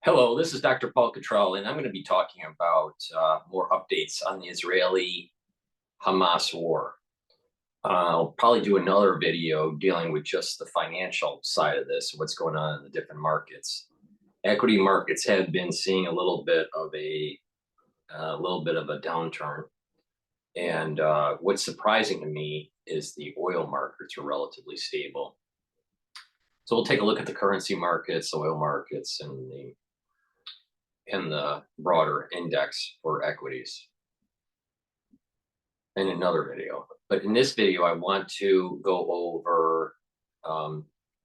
Hello, this is Dr. Paul Cottrell, and I'm going to be talking about more updates on the Israeli-Hamas war. I'll probably do another video dealing with just the financial side of this, what's going on in the different markets. Equity markets have been seeing a little bit of a downturn, and what's surprising to me is the oil markets are relatively stable. So we'll take a look at the currency markets, oil markets, and the broader index for equities in another video. But in this video, I want to go over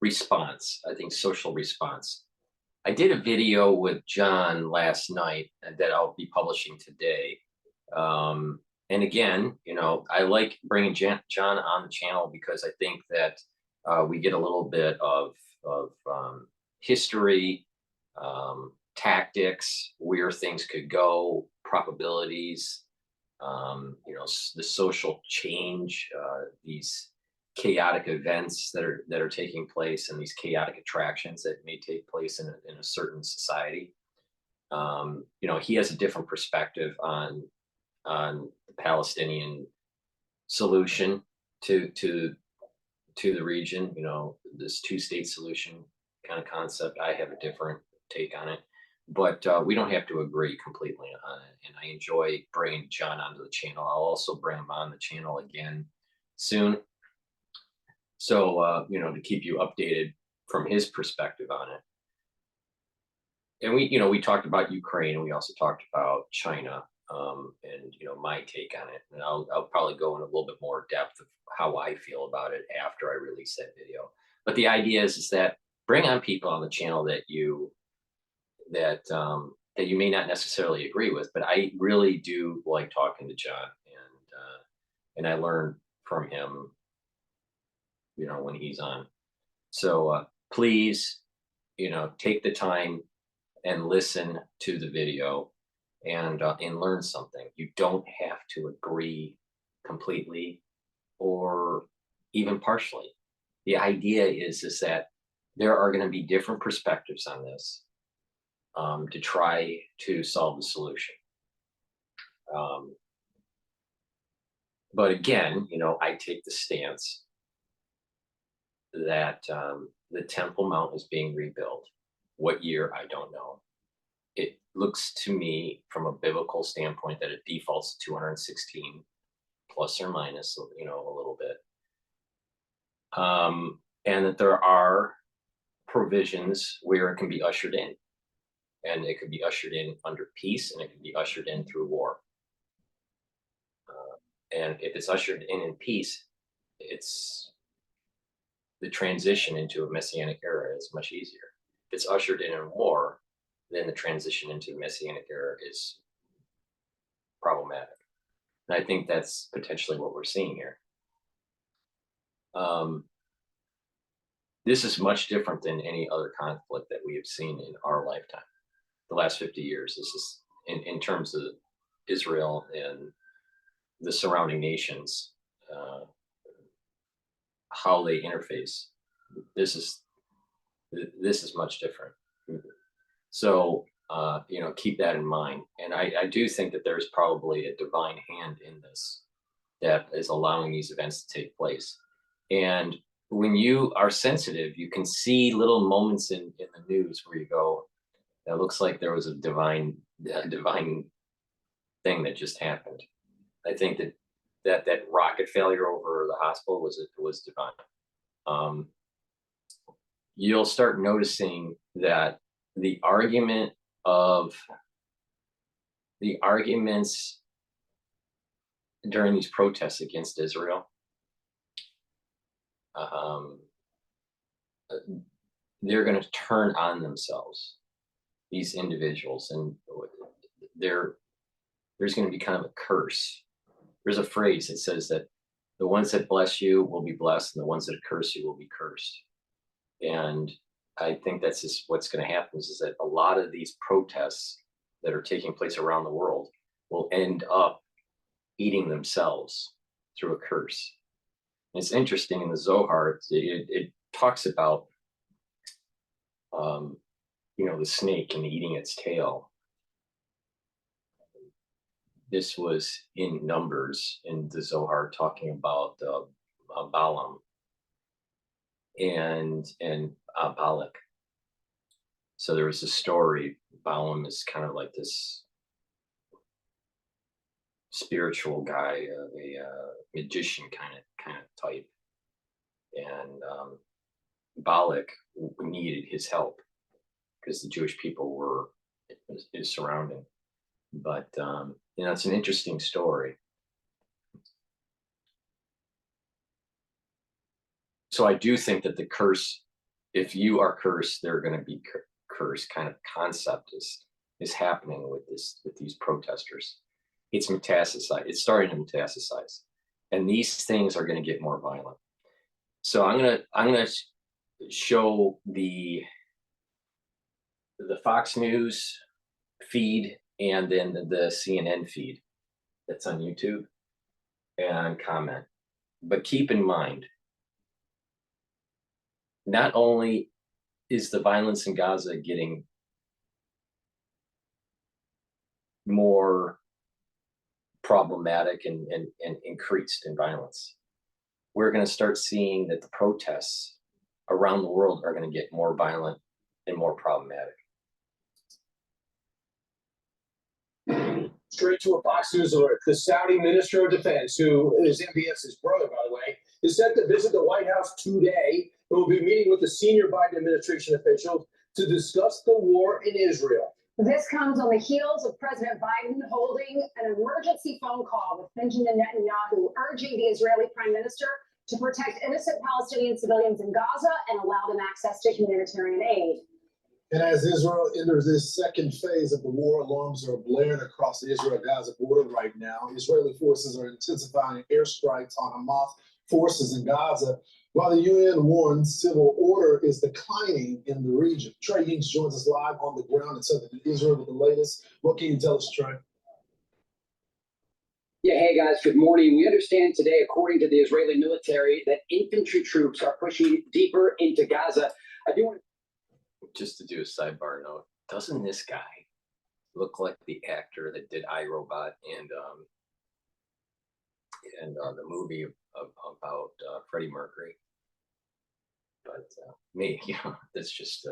response, I think social response. I did a video with John last night that I'll be publishing today. And again, I like bringing John on the channel because I think that we get a little bit of history, tactics, where things could go, probabilities, the social change, these chaotic events that are taking place, and these chaotic attractions that may take place in a certain society. He has a different perspective on the Palestinian solution to the region. This two-state solution kind of concept. I have a different take on it. But we don't have to agree completely on it. And I enjoy bringing John onto the channel. I'll also bring him on the channel again soon. So, to keep you updated from his perspective on it. And we talked about Ukraine, and we also talked about China, and, my take on it. And I'll probably go in a little bit more depth of how I feel about it after I release that video. But the idea is that bring on people on the channel that you may not necessarily agree with, but I really do like talking to John, and I learn from him, when he's on. So please, take the time and listen to the video and learn something. You don't have to agree completely or even partially. The idea is that there are going to be different perspectives on this. To try to solve the solution. But again, I take the stance that the Temple Mount is being rebuilt. What year, I don't know. It looks to me from a biblical standpoint that it defaults to 216 plus or minus, a little bit. And that there are provisions where it can be ushered in. And it could be ushered in under peace, and it could be ushered in through war. And if it's ushered in peace, it's the transition into a messianic era is much easier. If it's ushered in war, then the transition into the messianic era is problematic. And I think that's potentially what we're seeing here. This is much different than any other conflict that we have seen in our lifetime. The last 50 years. This is in terms of Israel and the surrounding nations, how they interface. This is much different. So keep that in mind. And I do think that there's probably a divine hand in this that is allowing these events to take place. And when you are sensitive, you can see little moments in the news where you go, it looks like there was a divine thing that just happened. I think that rocket failure over the hospital was divine. You'll start noticing that the arguments during these protests against Israel, they're going to turn on themselves, these individuals, and there's going to be kind of a curse. There's a phrase that says that the ones that bless you will be blessed, and the ones that curse you will be cursed. And I think that's just what's going to happen is that a lot of these protests that are taking place around the world will end up eating themselves through a curse. And it's interesting in the Zohar, it talks about the snake and eating its tail. This was in Numbers in the Zohar, talking about Balaam and Balak. So there was a story. Balaam is kind of like this spiritual guy, a magician kind of type, and Balak needed his help because the Jewish people were his surrounding. But it's an interesting story. So I do think that the curse, if you are cursed, they're going to be cursed kind of concept is happening with these protesters. It's metastasized. It's starting to metastasize, and these things are going to get more violent. So I'm gonna show the Fox News feed and then the CNN feed that's on YouTube and comment. But keep in mind, not only is the violence in Gaza getting more problematic and increased in violence, we're going to start seeing that the protests around the world are going to get more violent and more problematic. Straight to a Fox News alert. The Saudi Minister of Defense, who is MBS's brother, by the way, is set to visit the White House today and will be meeting with the senior Biden administration officials to discuss the war in Israel. This comes on the heels of President Biden holding an emergency phone call with Benjamin Netanyahu, urging the Israeli Prime Minister to protect innocent Palestinian civilians in Gaza and allow them access to humanitarian aid. And as Israel enters this second phase of the war, alarms are blaring across the Israel-Gaza border right now. Israeli forces are intensifying airstrikes on Hamas forces in Gaza, while the UN warns civil order is declining in the region. Trey Hinks joins us live on the ground in southern Israel with the latest. What can you tell us, Trey? Yeah, hey guys, good morning. We understand today, according to the Israeli military, that infantry troops are pushing deeper into Gaza. I do want just to do a sidebar note, doesn't this guy look like the actor that did iRobot and the movie about Freddie Mercury? But me, that's just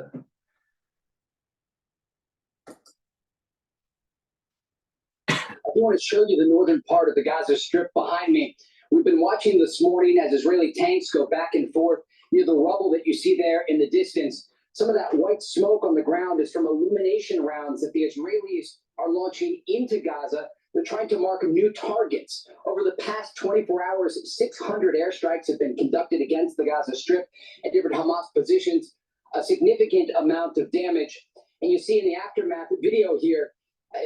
I do want to show you the northern part of the Gaza Strip behind me. We've been watching this morning as Israeli tanks go back and forth near the rubble that you see there in the distance. Some of that white smoke on the ground is from illumination rounds that the Israelis are launching into Gaza. They're trying to mark new targets. Over the past 24 hours, 600 airstrikes have been conducted against the Gaza Strip and different Hamas positions, a significant amount of damage. And you see in the aftermath video here,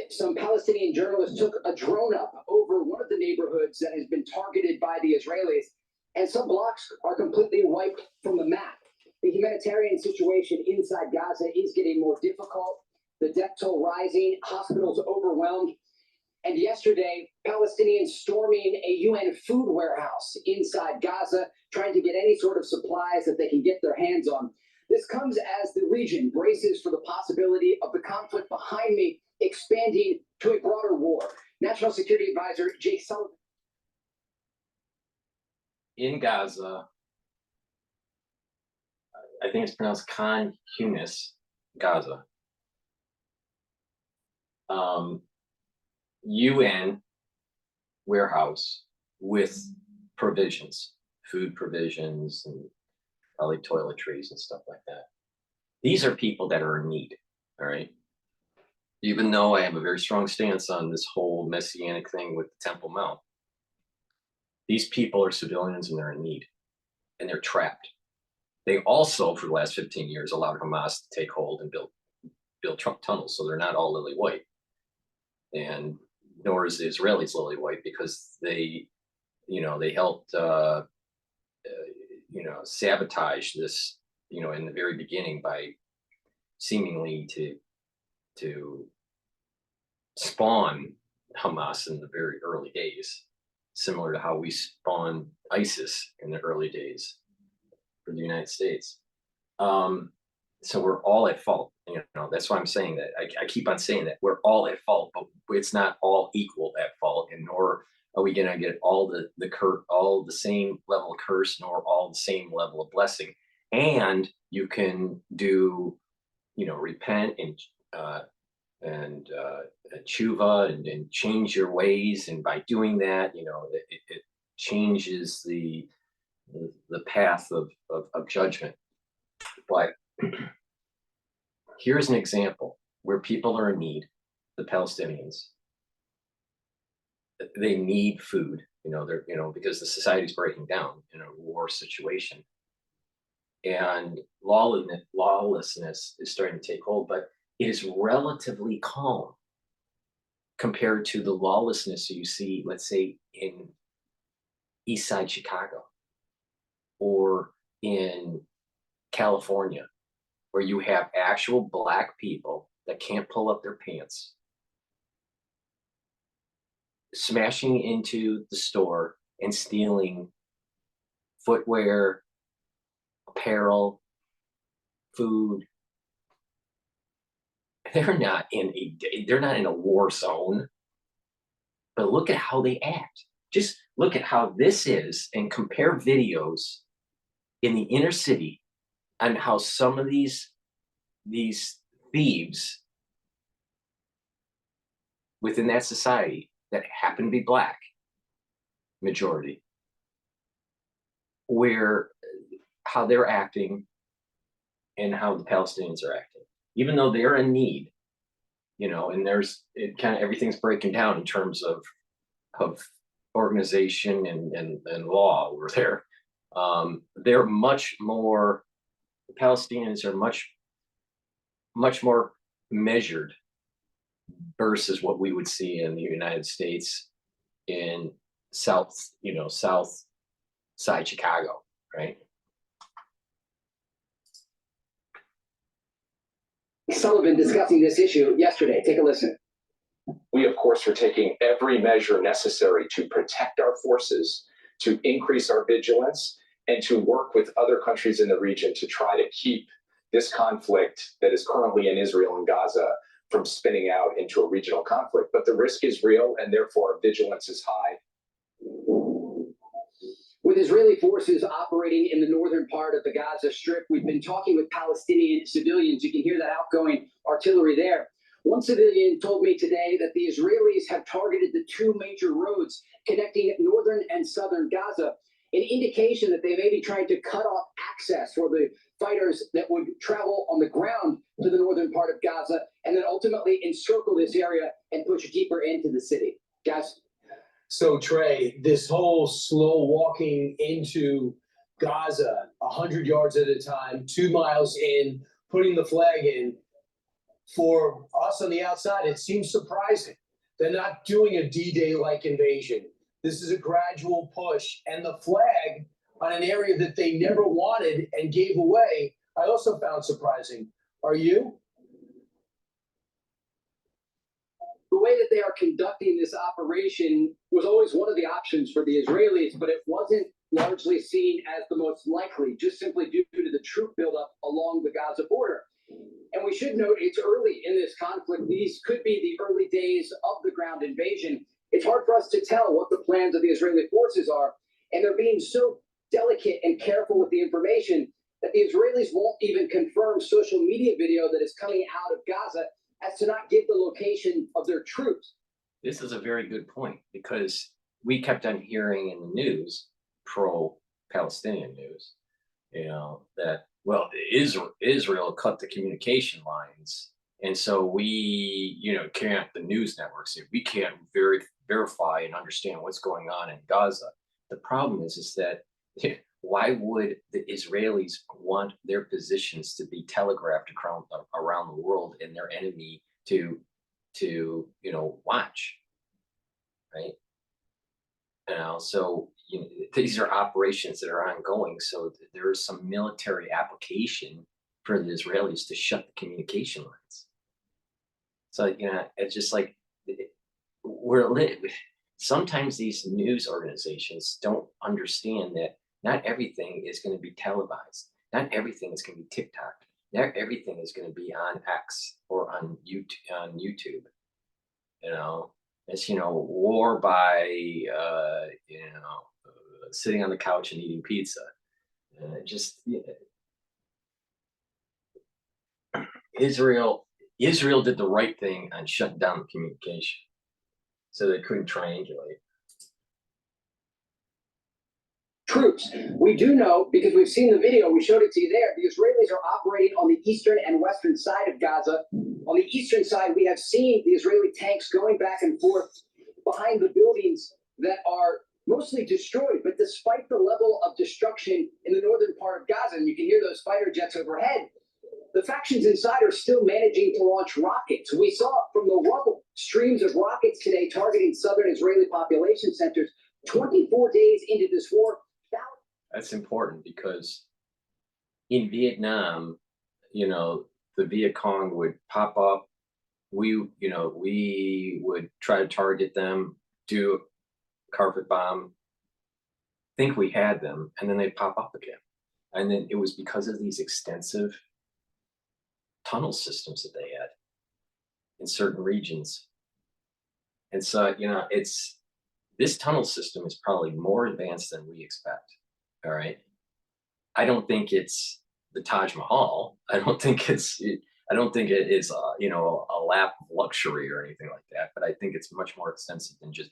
some Palestinian journalists took a drone up over one of the neighborhoods that has been targeted by the Israelis, and some blocks are completely wiped from the map. The humanitarian situation inside Gaza is getting more difficult. The death toll rising, hospitals overwhelmed. And yesterday, Palestinians storming a UN food warehouse inside Gaza, trying to get any sort of supplies that they can get their hands on. This comes as the region braces for the possibility of the conflict behind me expanding to a broader war. National Security Advisor Jake Sullivan. In Gaza, I think it's pronounced Khan Yunis, Gaza. UN warehouse with provisions, food provisions, and probably toiletries and stuff like that. These are people that are in need, all right? Even though I have a very strong stance on this whole messianic thing with the Temple Mount, these people are civilians and they're in need, and they're trapped. They also, for the last 15 years, allowed Hamas to take hold and build Trump tunnels, so they're not all lily white. And nor is the Israelis lily white, because they helped, sabotage this, in the very beginning by seemingly to spawn Hamas in the very early days, similar to how we spawned ISIS in the early days for the United States. So we're all at fault. That's why I'm saying that. I keep on saying that we're all at fault, but it's not all equal at fault, and nor are we going to get all all the same level of curse, nor all the same level of blessing. And you can do, repent and tshuva and change your ways, and by doing that, it changes the path of judgment. But here's an example where people are in need. The Palestinians, they need food. They're because the society's breaking down in a war situation, and lawlessness is starting to take hold. But it is relatively calm compared to the lawlessness you see, let's say, in East Side Chicago or in California, where you have actual Black people that can't pull up their pants, smashing into the store and stealing footwear, apparel, food. They're not in a war zone, but look at how they act. Just look at how this is and compare videos in the inner city on how some of these thieves within that society that happen to be Black majority, how they're acting and how the Palestinians are acting, even though they're in need, and everything's breaking down in terms of organization and law over there. They're much more, the Palestinians are much more measured versus what we would see in the United States in south side Chicago, right? Sullivan discussing this issue yesterday. Take a listen. We, of course, are taking every measure necessary to protect our forces, to increase our vigilance, and to work with other countries in the region to try to keep this conflict that is currently in Israel and Gaza from spinning out into a regional conflict. But the risk is real, and therefore our vigilance is high. With Israeli forces operating in the northern part of the Gaza Strip, we've been talking with Palestinian civilians. You can hear that outgoing artillery there. One civilian told me today that the Israelis have targeted the two major roads connecting northern and southern Gaza, an indication that they may be trying to cut off access for the fighters that would travel on the ground to the northern part of Gaza and then ultimately encircle this area and push deeper into the city. Guys? So, Trey, this whole slow walking into Gaza, 100 yards at a time, 2 miles in, putting the flag in, for us on the outside, it seems surprising. They're not doing a D-Day-like invasion. This is a gradual push, and the flag on an area that they never wanted and gave away, I also found surprising. Are you? The way that they are conducting this operation was always one of the options for the Israelis, but it wasn't largely seen as the most likely, just simply due to the troop buildup along the Gaza border. And we should note it's early in this conflict. These could be the early days of the ground invasion. It's hard for us to tell what the plans of the Israeli forces are, and they're being so delicate and careful with the information that the Israelis won't even confirm social media video that is coming out of Gaza as to not give the location of their troops. This is a very good point, because we kept on hearing in the news, pro-Palestinian news, that, well, Israel cut the communication lines. And so we, can't, the news networks say, we can't verify and understand what's going on in Gaza. The problem is that why would the Israelis want their positions to be telegraphed around the world and their enemy to watch, right? So these are operations that are ongoing. So there is some military application for the Israelis to shut the communication lines. So it's just like sometimes these news organizations don't understand that not everything is going to be televised. Not everything is going to be TikToked. everything is going to be on X or on YouTube. You know, it's, war by, sitting on the couch and eating pizza. And it just, Israel did the right thing on shutting down the communication so they couldn't triangulate. Troops. We do know, because we've seen the video, we showed it to you there, the Israelis are operating on the eastern and western side of Gaza. On the eastern side, we have seen the Israeli tanks going back and forth behind the buildings that are mostly destroyed. But despite the level of destruction in the northern part of Gaza, and you can hear those fighter jets overhead, the factions inside are still managing to launch rockets. We saw from the rubble streams of rockets today targeting southern Israeli population centers 24 days into this war. That's important because in Vietnam, the Viet Cong would pop up. We would try to target them, do a carpet bomb, think we had them, and then they'd pop up again. And then it was because of these extensive tunnel systems that they had in certain regions. And so, this tunnel system is probably more advanced than we expect. All right. I don't think it's the Taj Mahal. I don't think it is, a lap of luxury or anything like that. But I think it's much more extensive than just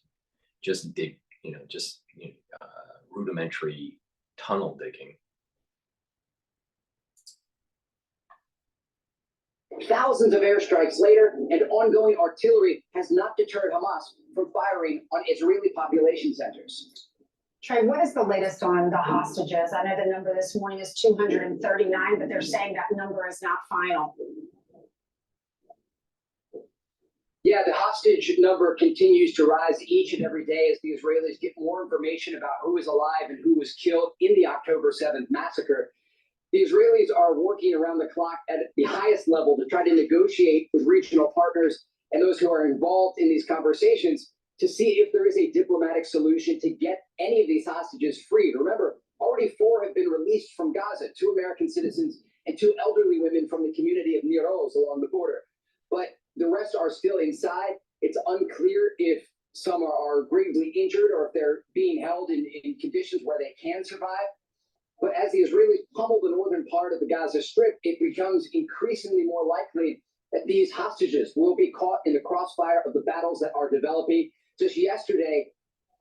rudimentary tunnel digging. Thousands of airstrikes later, and ongoing artillery has not deterred Hamas from firing on Israeli population centers. Trey, what is the latest on the hostages? I know the number this morning is 239, but they're saying that number is not final. Yeah, the hostage number continues to rise each and every day as the Israelis get more information about who is alive and who was killed in the October 7th massacre. The Israelis are working around the clock at the highest level to try to negotiate with regional partners and those who are involved in these conversations to see if there is a diplomatic solution to get any of these hostages freed. Remember, already 4 have been released from Gaza, 2 American citizens and 2 elderly women from the community of Nir Oz along the border. But the rest are still inside. It's unclear if some are gravely injured or if they're being held in conditions where they can survive. But as the Israelis pummel the northern part of the Gaza Strip, it becomes increasingly more likely that these hostages will be caught in the crossfire of the battles that are developing. Just yesterday,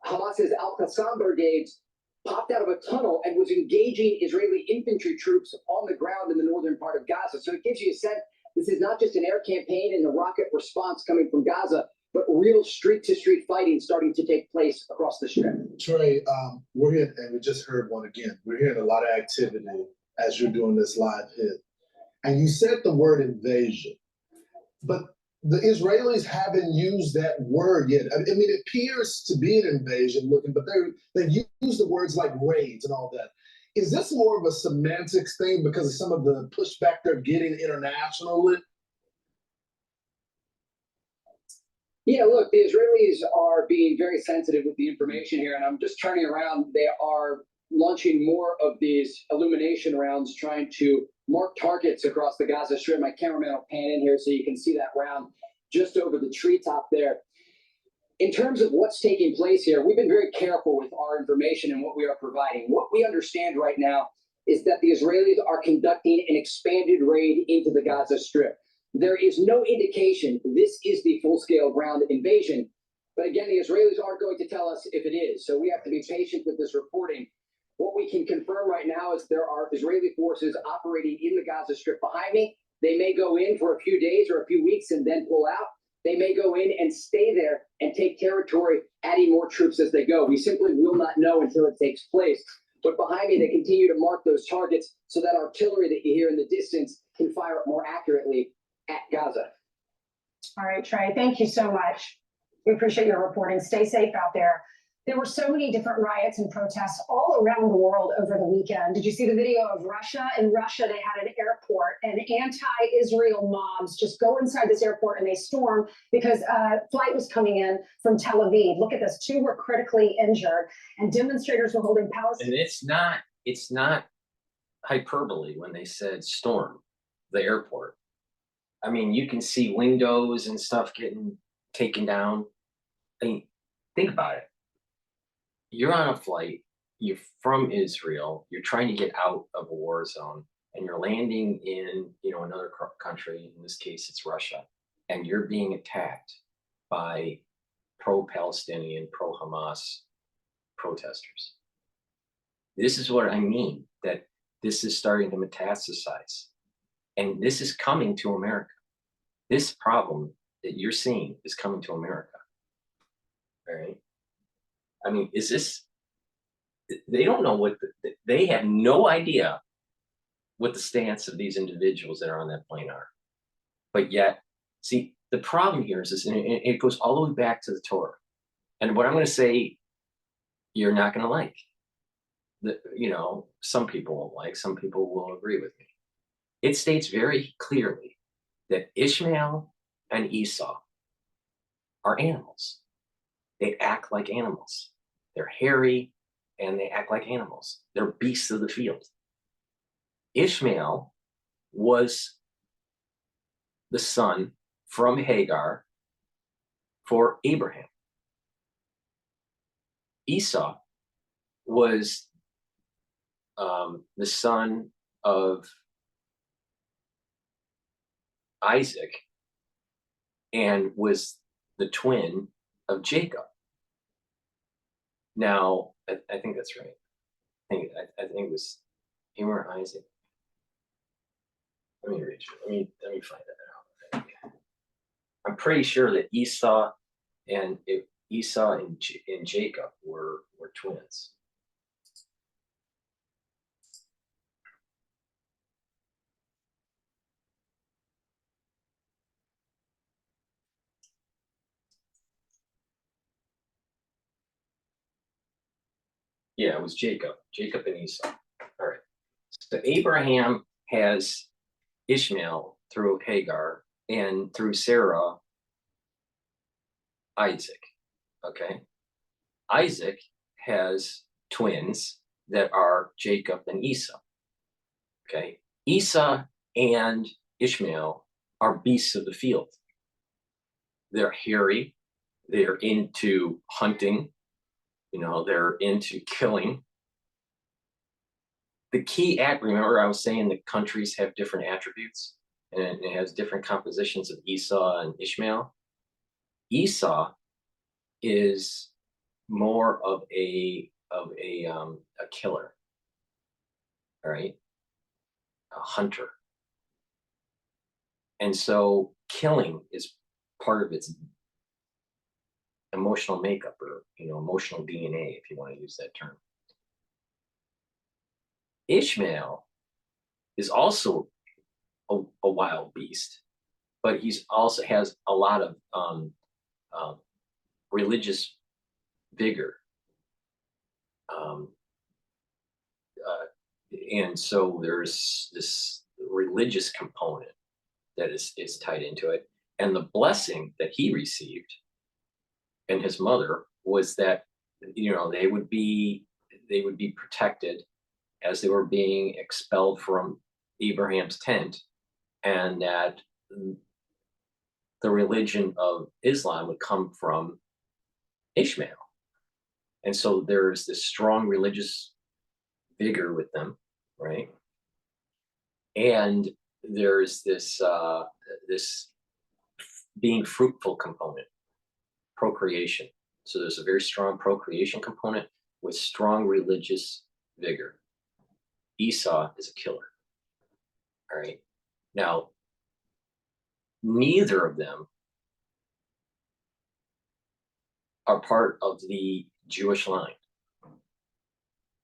Hamas's Al-Qassam brigades popped out of a tunnel and was engaging Israeli infantry troops on the ground in the northern part of Gaza. So it gives you a sense this is not just an air campaign and a rocket response coming from Gaza, but real street-to-street fighting starting to take place across the Strip. Trey, we're here, and we just heard one again. We're hearing a lot of activity as you're doing this live hit. And you said the word invasion, but the Israelis haven't used that word yet. I mean, it appears to be an invasion looking, but they've used the words like raids and all that. Is this more of a semantics thing because of some of the pushback they're getting internationally? Yeah, look, the Israelis are being very sensitive with the information here, and I'm just turning around. They are launching more of these illumination rounds, trying to mark targets across the Gaza Strip. My cameraman will pan in here so you can see that round just over the treetop there. In terms of what's taking place here, we've been very careful with our information and what we are providing. What we understand right now is that the Israelis are conducting an expanded raid into the Gaza Strip. There is no indication this is the full-scale ground invasion. But again, the Israelis aren't going to tell us if it is. So we have to be patient with this reporting. What we can confirm right now is there are Israeli forces operating in the Gaza Strip behind me. They may go in for a few days or a few weeks and then pull out. They may go in and stay there and take territory, adding more troops as they go. We simply will not know until it takes place. But behind me, they continue to mark those targets so that artillery that you hear in the distance can fire more accurately at Gaza. All right, Trey, thank you so much. We appreciate your reporting. Stay safe out there. There were so many different riots and protests all around the world over the weekend. Did you see the video of Russia? In Russia, they had an airport and anti-Israel mobs just go inside this airport and they storm because a flight was coming in from Tel Aviv. Look at this. 2 were critically injured and demonstrators were holding Palestine. And it's not hyperbole when they said storm. the airport. I mean, you can see windows and stuff getting taken down. I mean, think about it. You're on a flight, you're from Israel, you're trying to get out of a war zone, and you're landing in, another country. In this case, it's Russia, and you're being attacked by pro-Palestinian, pro-Hamas protesters. This is what I mean, that this is starting to metastasize, and this is coming to America. This problem that you're seeing is coming to America. All right. I mean, they don't know they have no idea what the stance of these individuals that are on that plane are. But yet, see, the problem here is this, and it goes all the way back to the Torah. And what I'm going to say, you're not going to like. Some people won't like, some people will agree with me. It states very clearly that Ishmael and Esau are animals. They act like animals. They're hairy and they act like animals. They're beasts of the field. Ishmael was the son from Hagar for Abraham. Esau was the son of Isaac and was the twin of Jacob. Now, I think that's right. I think it was him or Isaac. Let me read you. Let me find that out. I'm pretty sure that Esau and Jacob were twins. Yeah, it was Jacob and Esau. All right. So Abraham has Ishmael through Hagar, and through Sarah, Isaac. Okay. Isaac has twins that are Jacob and Esau. Okay. Esau and Ishmael are beasts of the field. They're hairy. They're into hunting. They're into killing. The key remember I was saying that countries have different attributes, and it has different compositions of Esau and Ishmael. Esau is more of a killer, all right, a hunter. And so killing is part of its emotional makeup, or emotional DNA, if you want to use that term. Ishmael is also a wild beast, but he's also has a lot of religious vigor, and so there's this religious component that is tied into it. And the blessing that he received and his mother was that they would be protected as they were being expelled from Abraham's tent, and that the religion of Islam would come from Ishmael. And so there's this strong religious vigor with them, right? And there's this being fruitful component, procreation. So there's a very strong procreation component with strong religious vigor. Esau is a killer. All right. Now, neither of them are part of the Jewish line.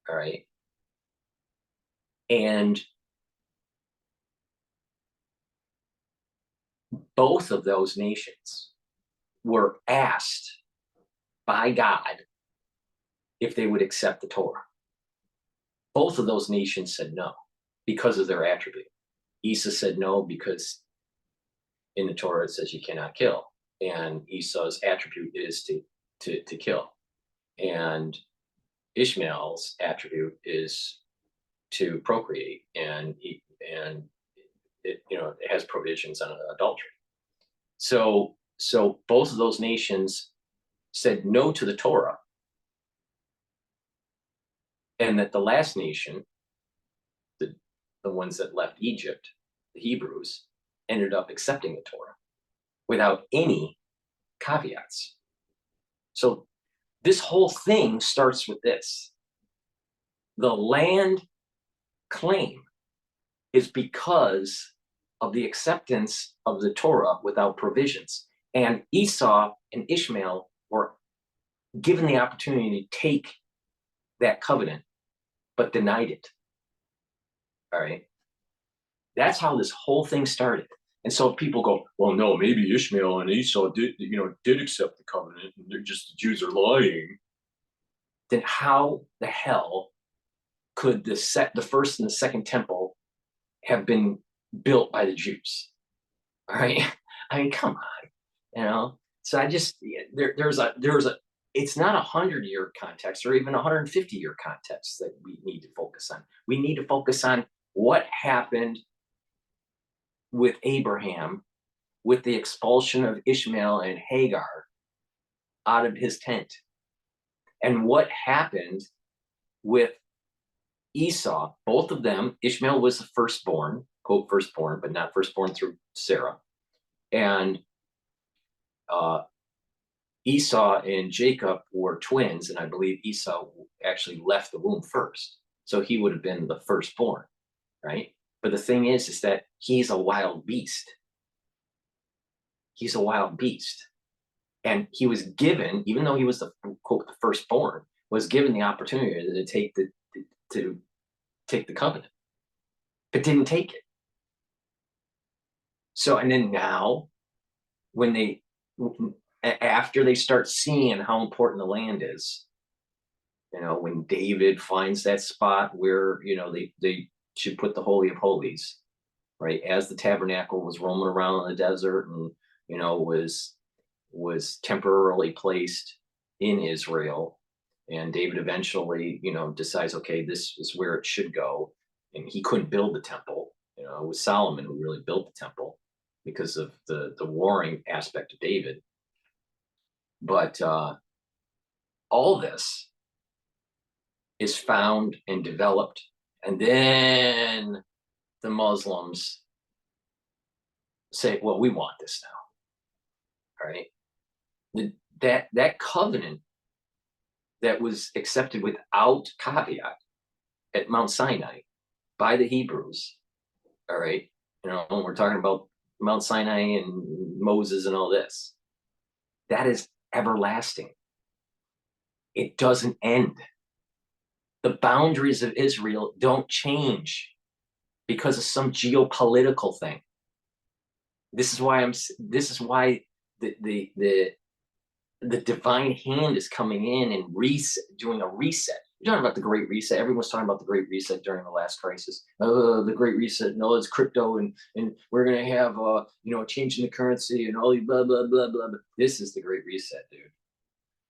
All right. And both of those nations were asked by God if they would accept the Torah. Both of those nations said no because of their attribute. Esau said no because in the Torah it says you cannot kill, and Esau's attribute is to kill, and Ishmael's attribute is to procreate, and it has provisions on adultery. So both of those nations said no to the Torah, and that the last nation, the ones that left Egypt, the Hebrews, ended up accepting the Torah without any caveats. So this whole thing starts with this. The land claim is because of the acceptance of the Torah without provisions. And Esau and Ishmael were given the opportunity to take that covenant, but denied it. All right. That's how this whole thing started. And so people go, well, no, maybe Ishmael and Esau did accept the covenant, and they're just, the Jews are lying. Then how the hell could the first and the second temple have been built by the Jews? All right. I mean, come on, So I just, there's a, it's not 100-year context or even 150-year context that we need to focus on. We need to focus on what happened with Abraham, with the expulsion of Ishmael and Hagar out of his tent, and what happened with Esau. Both of them, Ishmael was the firstborn, quote firstborn, but not firstborn through Sarah, and Esau and Jacob were twins, and I believe Esau actually left the womb first, so he would have been the firstborn, right? But the thing is that he's a wild beast. He's a wild beast. And he was given, even though he was the quote the firstborn, was given the opportunity to take the covenant, but didn't take it. So, and then now, after they start seeing how important the land is, when David finds that spot where they should put the Holy of Holies, right, as the tabernacle was roaming around in the desert and was temporarily placed in Israel, and David eventually decides, okay, this is where it should go, and he couldn't build the temple. It was Solomon who really built the temple because of the warring aspect of David. But all this is found and developed, and then the Muslims say, well, we want this now. All right. That covenant that was accepted without caveat at Mount Sinai by the Hebrews, all right, we're talking about Mount Sinai and Moses and all this, that is everlasting. It doesn't end. The boundaries of Israel don't change because of some geopolitical thing. This is why the divine hand is coming in and doing a reset. You're talking about the Great Reset. Everyone's talking about the Great Reset during the last crisis. Oh, the Great Reset. No, it's crypto, and we're gonna have a change in the currency and all these blah blah blah blah blah. This is the Great Reset, dude.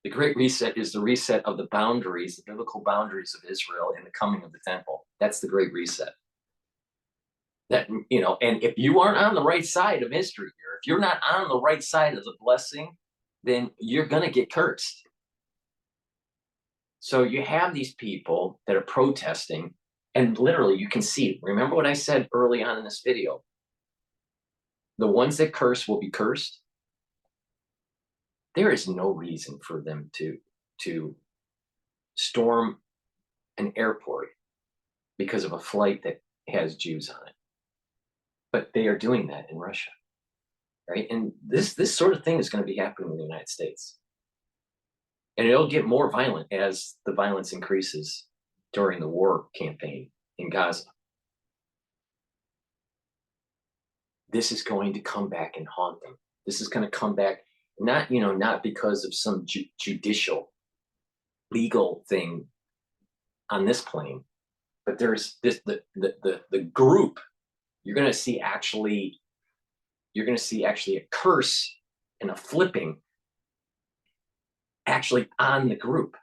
The Great Reset is the reset of the boundaries, the biblical boundaries of Israel and the coming of the temple. That's the Great Reset. That, and if you aren't on the right side of history here, if you're not on the right side of the blessing, then you're going to get cursed. So you have these people that are protesting, and literally you can see, remember what I said early on in this video, the ones that curse will be cursed. There is no reason for them to storm an airport because of a flight that has Jews on it. But they are doing that in Russia, right? And this sort of thing is going to be happening in the United States. And it'll get more violent as the violence increases during the war campaign in Gaza. This is going to come back and haunt them. This is going to come back, not because of some judicial legal thing on this plane, but there's the group. You're going to see actually a curse and a flipping actually on the group.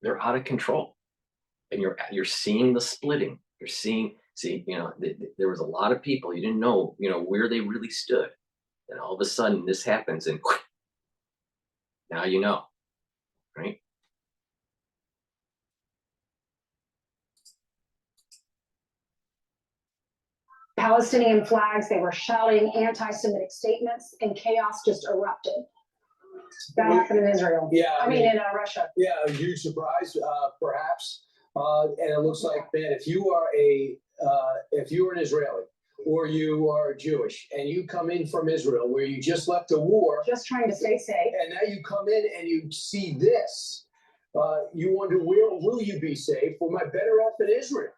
They're out of control, and you're seeing the splitting. You're seeing See, there was a lot of people you didn't know, where they really stood. And all of a sudden this happens and now you know, right? Palestinian flags, they were shouting anti-Semitic statements, and chaos just erupted. That happened in Israel. Yeah, I mean in Russia. Yeah, a huge surprise, perhaps. And it looks like, man, if you are an Israeli or you are Jewish and you come in from Israel where you just left a war, Just trying to stay safe. and now you come in and you see this, you wonder, where will you be safe? Or am I better off in Israel?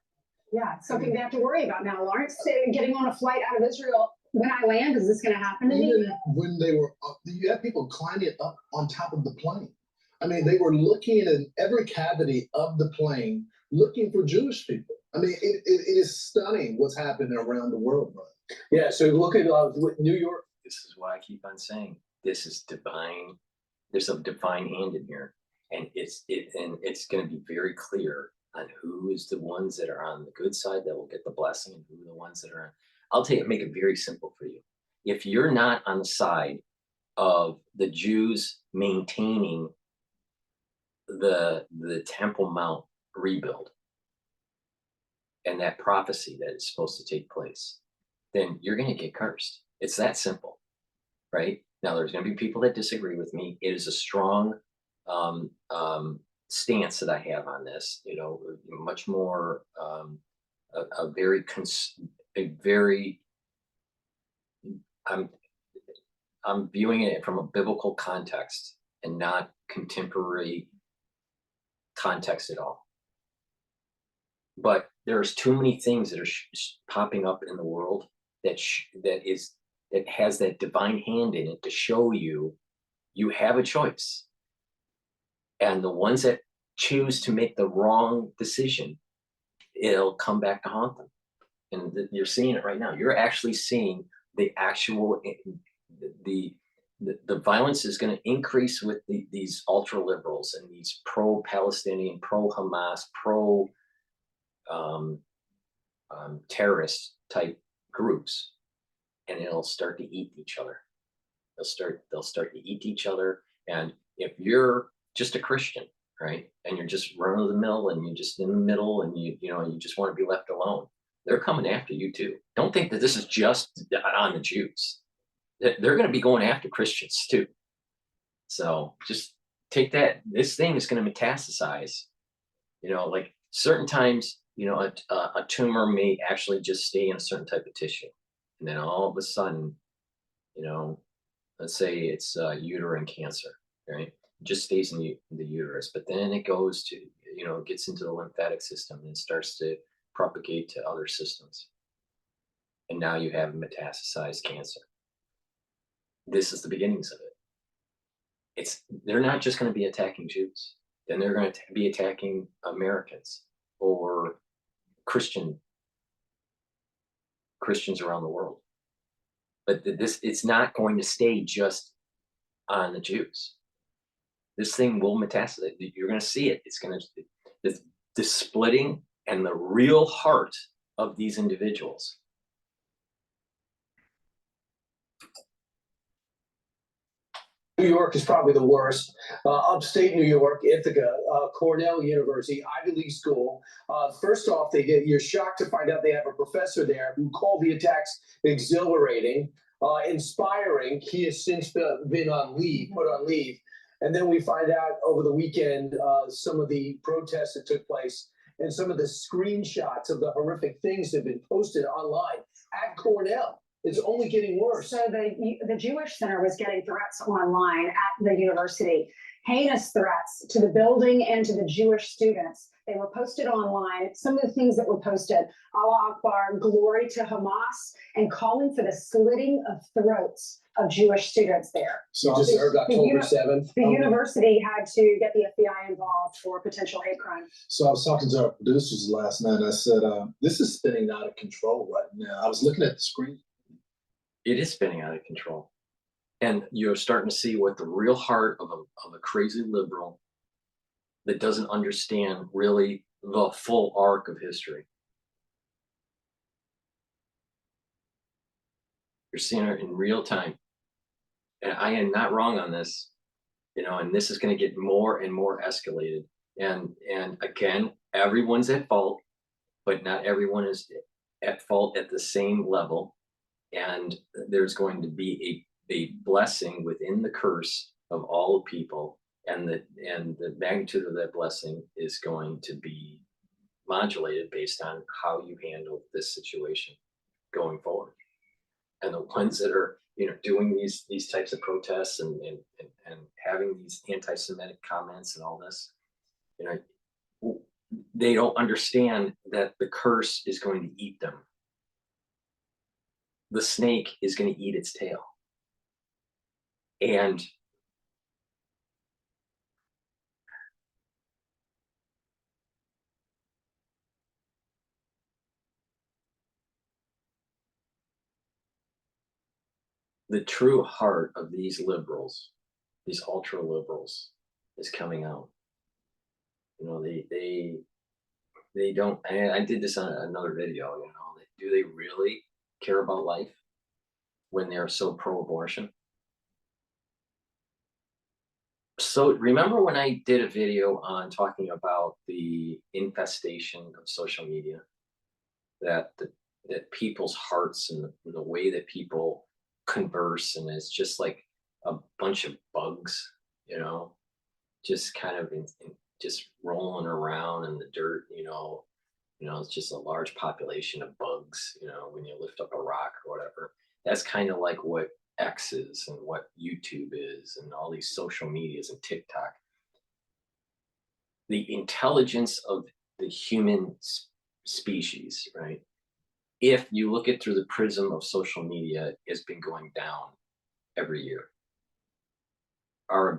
Yeah, it's something they have to worry about now, Lawrence. Getting on a flight out of Israel, when I land, is this going to happen to me? Even when they were, you had people climbing up on top of the plane. I mean, they were looking in every cavity of the plane, looking for Jewish people. I mean, it is stunning what's happening around the world, bro. Yeah, so look at New York. This is why I keep on saying this is divine. There's a divine hand in here, and it's going to be very clear on who is the ones that are on the good side that will get the blessing, and who are the ones that are on. I'll make it very simple for you. If you're not on the side of the Jews maintaining the Temple Mount rebuild and that prophecy that is supposed to take place, then you're going to get cursed. It's that simple, right? Now, there's going to be people that disagree with me. It is a strong stance that I have on this. Much more a very I'm viewing it from a biblical context and not contemporary context at all. But there's too many things that are popping up in the world that has that divine hand in it to show you have a choice. And the ones that choose to make the wrong decision, it'll come back to haunt them. And you're seeing it right now. You're actually seeing the actual the violence is going to increase with these ultra liberals and these pro-Palestinian, pro-Hamas, terrorist type groups, and it'll start to eat each other. They'll start to eat each other. And if you're just a Christian, right, and you're just run of the mill and you're just in the middle and you just want to be left alone, they're coming after you too. Don't think that this is just on the Jews. They're going to be going after Christians too. So just take that. This thing is going to metastasize. Like certain times, a tumor may actually just stay in a certain type of tissue. And then all of a sudden, let's say it's uterine cancer, right? It just stays in the uterus, but then it goes to, it gets into the lymphatic system and starts to propagate to other systems. And now you have metastasized cancer. This is the beginnings of it. They're not just going to be attacking Jews. Then they're going to be attacking Americans or Christians around the world. But it's not going to stay just on the Jews. This thing will metastasize. You're going to see it. It's going to the splitting and the real heart of these individuals. New York is probably the worst. Upstate New York, Ithaca, Cornell University, Ivy League school. First off, you're shocked to find out they have a professor there who called the attacks exhilarating, inspiring. He has since been on leave, put on leave. And then we find out over the weekend some of the protests that took place and some of the screenshots of the horrific things that have been posted online at Cornell. It's only getting worse. So the Jewish Center was getting threats online at the university, heinous threats to the building and to the Jewish students. They were posted online. Some of the things that were posted: Allah Akbar, glory to Hamas, and calling for the slitting of throats of Jewish students there. So just heard October 7th. The university had to get the FBI involved for potential hate crime. So I was talking to our producers last night, and I said, this is spinning out of control right now. I was looking at the screen. It is spinning out of control. And you're starting to see what the real heart of a crazy liberal that doesn't understand really the full arc of history. You're seeing it in real time. And I am not wrong on this, and this is going to get more and more escalated. And again, everyone's at fault, but not everyone is at fault at the same level. And there's going to be a blessing within the curse of all people, and the magnitude of that blessing is going to be modulated based on how you handle this situation going forward. And the ones that are doing these types of protests and having these anti-Semitic comments and all this, they don't understand that the curse is going to eat them. The snake is going to eat its tail. And the true heart of these liberals, these ultra liberals, is coming out. They don't. I did this on another video. Do they really care about life when they're so pro-abortion? So remember when I did a video on talking about the infestation of social media, that people's hearts and the way that people converse, and it's just like a bunch of bugs, just kind of just rolling around in the dirt, it's just a large population of bugs, when you lift up a rock or whatever. That's kind of like what X is and what YouTube is and all these social medias and TikTok. The intelligence of the human species, right? If you look at through the prism of social media, has been going down every year. Our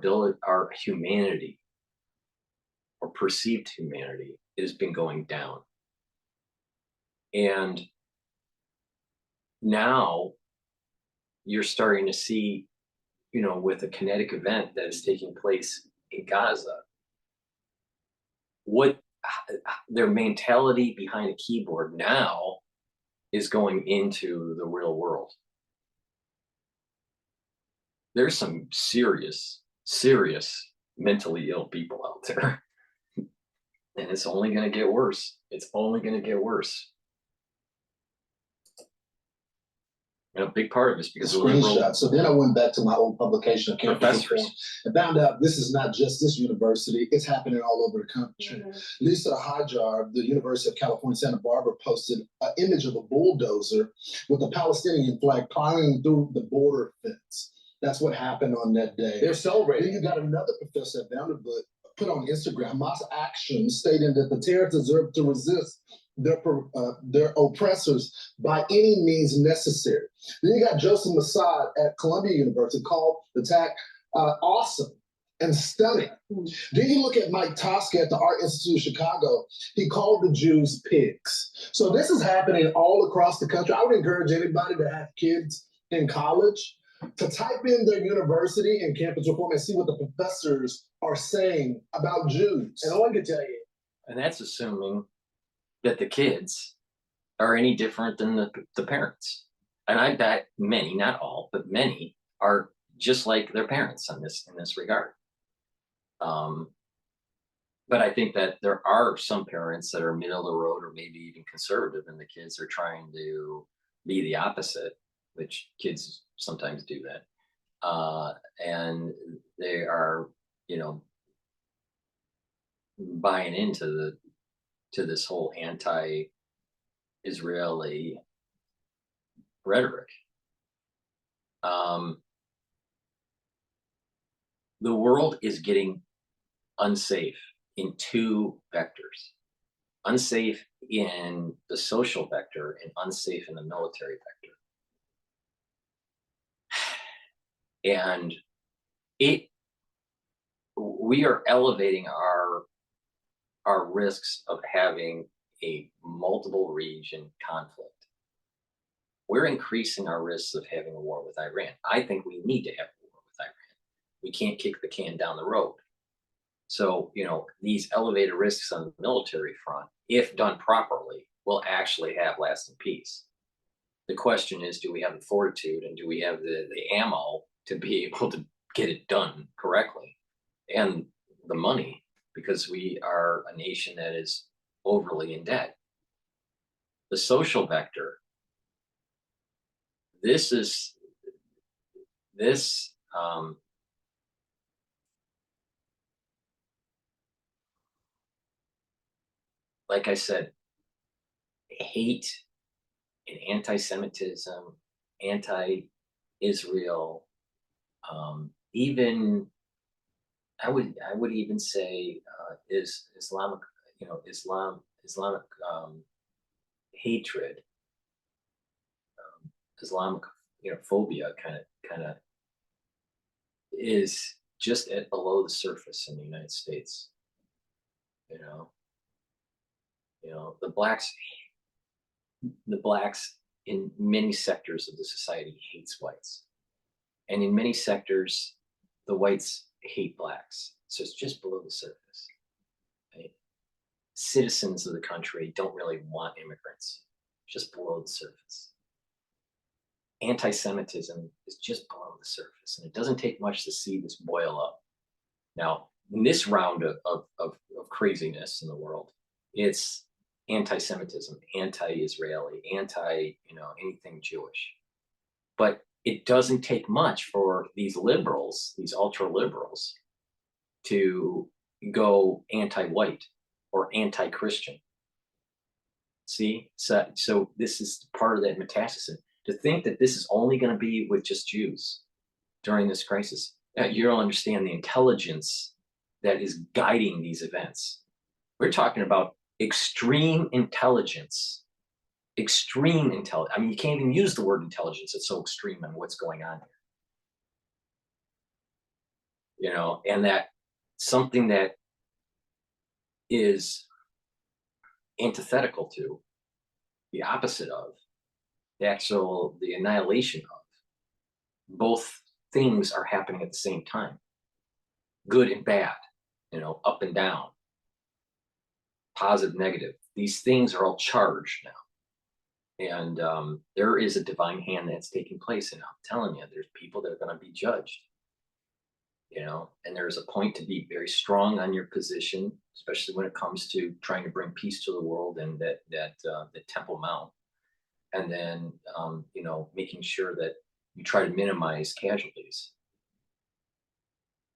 humanity, or perceived humanity, has been going down. And now you're starting to see, with a kinetic event that is taking place in Gaza, what their mentality behind a keyboard now is going into the real world. There's some serious mentally ill people out there. And it's only going to get worse. It's only going to get worse. And a big part of it is because of screenshot. So then I went back to my old publication of campus reform and found out this is not just this university, it's happening all over the country. Lisa Hajar, the University of California, Santa Barbara, posted an image of a bulldozer with a Palestinian flag climbing through the border fence. That's what happened on that day. They're celebrating. Then you got another professor at Vanderbilt put on Instagram Hamas actions stating that the terrorists deserve to resist their oppressors by any means necessary. Then you got Joseph Massad at Columbia University called the attack awesome and stunning. Then you look at Mike Tosca at the Art Institute of Chicago. He called the Jews pigs. So this is happening all across the country. I would encourage anybody to have kids in college to type in their university and campus reform and see what the professors are saying about Jews. And I can tell you, and that's assuming that the kids are any different than the parents. And I bet many, not all, but many are just like their parents in this regard. But I think that there are some parents that are middle of the road or maybe even conservative, and the kids are trying to be the opposite, which kids sometimes do that. And they are, buying into this whole anti-Israeli rhetoric. The world is getting unsafe in two vectors. Unsafe in the social vector and unsafe in the military vector. And we are elevating our risks of having a multiple region conflict. We're increasing our risks of having a war with Iran. I think we need to have a war with Iran. We can't kick the can down the road. So, these elevated risks on the military front, if done properly, will actually have lasting peace. The question is, do we have the fortitude and do we have the ammo to be able to get it done correctly, and the money, because we are a nation that is overly in debt. The social vector. This is this. Like I said, hate and anti-Semitism, anti-Israel, even I would even say is Islamic, Islamic hatred, Islamic phobia, kind of is just at below the surface in the United States. You know, the blacks in many sectors of the society hates whites, and in many sectors, the whites hate blacks. So it's just below the surface. Right? Citizens of the country don't really want immigrants, just below the surface. Anti-Semitism is just below the surface, and it doesn't take much to see this boil up. Now, in this round of craziness in the world, it's anti-Semitism, anti-Israeli, anything Jewish. But it doesn't take much for these liberals, these ultra liberals, to go anti-white or anti-Christian. See, so this is part of that metastasis. To think that this is only going to be with just Jews during this crisis, you don't understand the intelligence that is guiding these events. We're talking about extreme intelligence. Extreme intelligence. I mean, you can't even use the word intelligence. It's so extreme on what's going on here. And that something that is antithetical to, the opposite of, the annihilation of, both things are happening at the same time. Good and bad, up and down, positive, negative. These things are all charged now. And there is a divine hand that's taking place. And I'm telling you, there's people that are going to be judged. And there's a point to be very strong on your position, especially when it comes to trying to bring peace to the world and the Temple Mount. And then, making sure that you try to minimize casualties.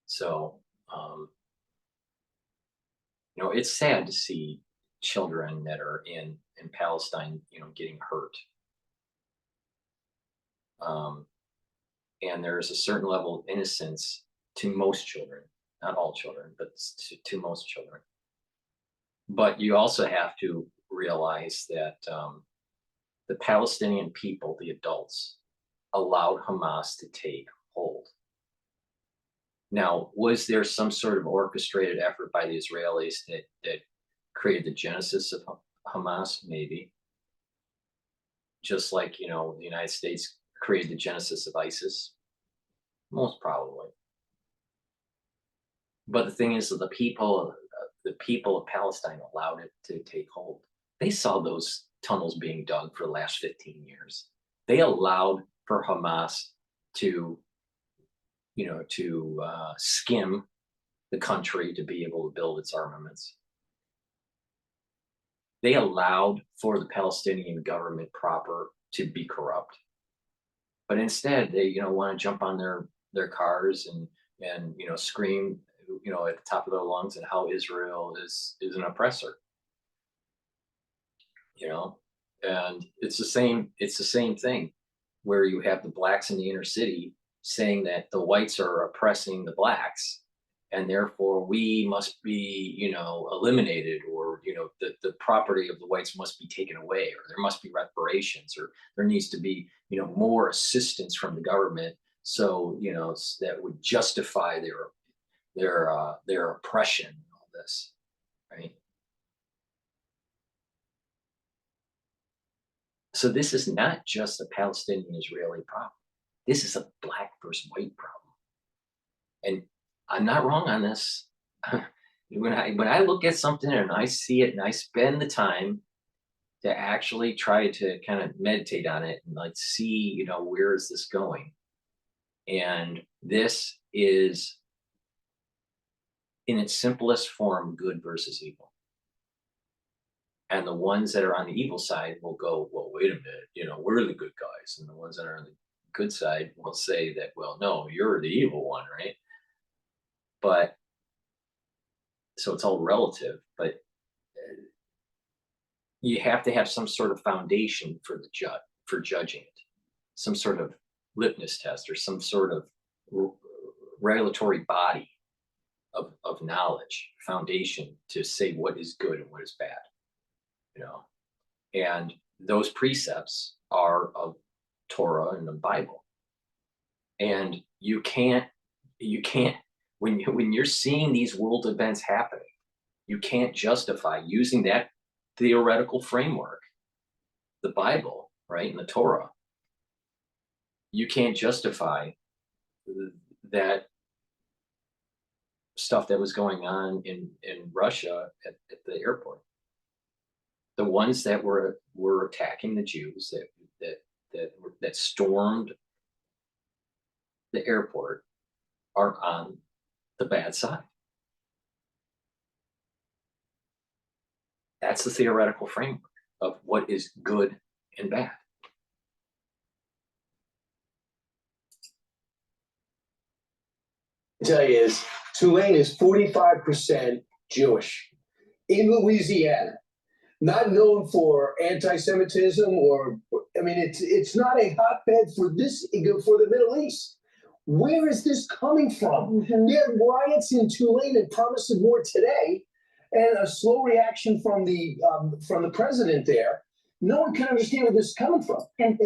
So, it's sad to see children that are in Palestine, getting hurt. And there's a certain level of innocence to most children, not all children, but to most children. But you also have to realize that the Palestinian people, the adults, allowed Hamas to take hold. Now, was there some sort of orchestrated effort by the Israelis that created the genesis of Hamas? Maybe. Just like, the United States created the genesis of ISIS? Most probably. But the thing is that the people of Palestine allowed it to take hold. They saw those tunnels being dug for the last 15 years. They allowed for Hamas to skim the country to be able to build its armaments. They allowed for the Palestinian government proper to be corrupt. But instead, they want to jump on their cars and scream at the top of their lungs and how Israel is an oppressor. And it's the same thing where you have the blacks in the inner city saying that the whites are oppressing the blacks, and therefore we must be eliminated, or the property of the whites must be taken away, or there must be reparations, or there needs to be more assistance from the government, so that would justify their oppression and all this, right? So this is not just a Palestinian-Israeli problem. This is a black versus white problem. And I'm not wrong on this. When I look at something and I see it and I spend the time to actually try to kind of meditate on it and like see, you know, where is this going? And this is, in its simplest form, good versus evil. And the ones that are on the evil side will go, well, wait a minute, you know, we're the good guys. And the ones that are on the good side will say that, well, no, you're the evil one, right? But so it's all relative, but you have to have some sort of foundation for the for judging it, some sort of litmus test or some sort of regulatory body of knowledge, foundation to say what is good and what is bad, you know. And those precepts are of Torah and the Bible. And you can't when you're seeing these world events happening, you can't justify using that theoretical framework, the Bible, right, and the Torah. You can't justify that stuff that was going on in Russia at the airport. The ones that were attacking the Jews that stormed the airport are on the bad side. That's the theoretical framework of what is good and bad. I tell you is Tulane is 45% Jewish in Louisiana, not known for anti-Semitism or, I mean, it's not a hotbed for the Middle East. Where is this coming from? You have riots in Tulane and promises more today, and a slow reaction from the president there. No one can understand where this is coming from. And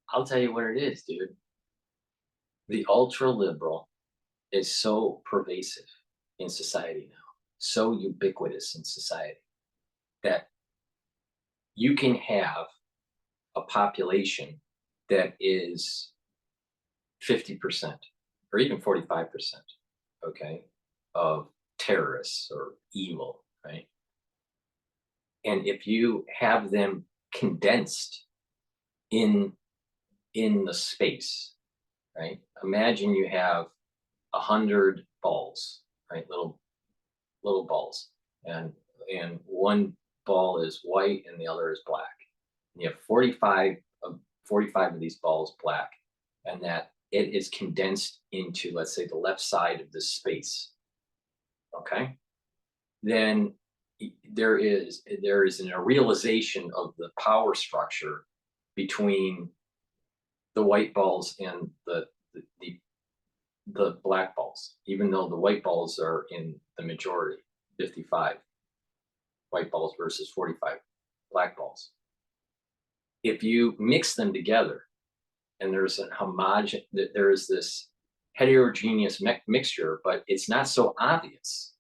I'll tell you what it is, dude. The ultra liberal is so pervasive in society now, so ubiquitous in society, that you can have a population that is 50% or even 45%, okay, of terrorists or evil, right? And if you have them condensed in the space, right? Imagine you have 100 balls, right? Little balls, and one ball is white and the other is black. And you have 45 of these balls black, and that it is condensed into, let's say, the left side of this space. Okay, then there is a realization of the power structure between the white balls and the black balls, even though the white balls are in the majority, 55 white balls versus 45 black balls. If you mix them together, and there is this heterogeneous mixture, but it's not so obvious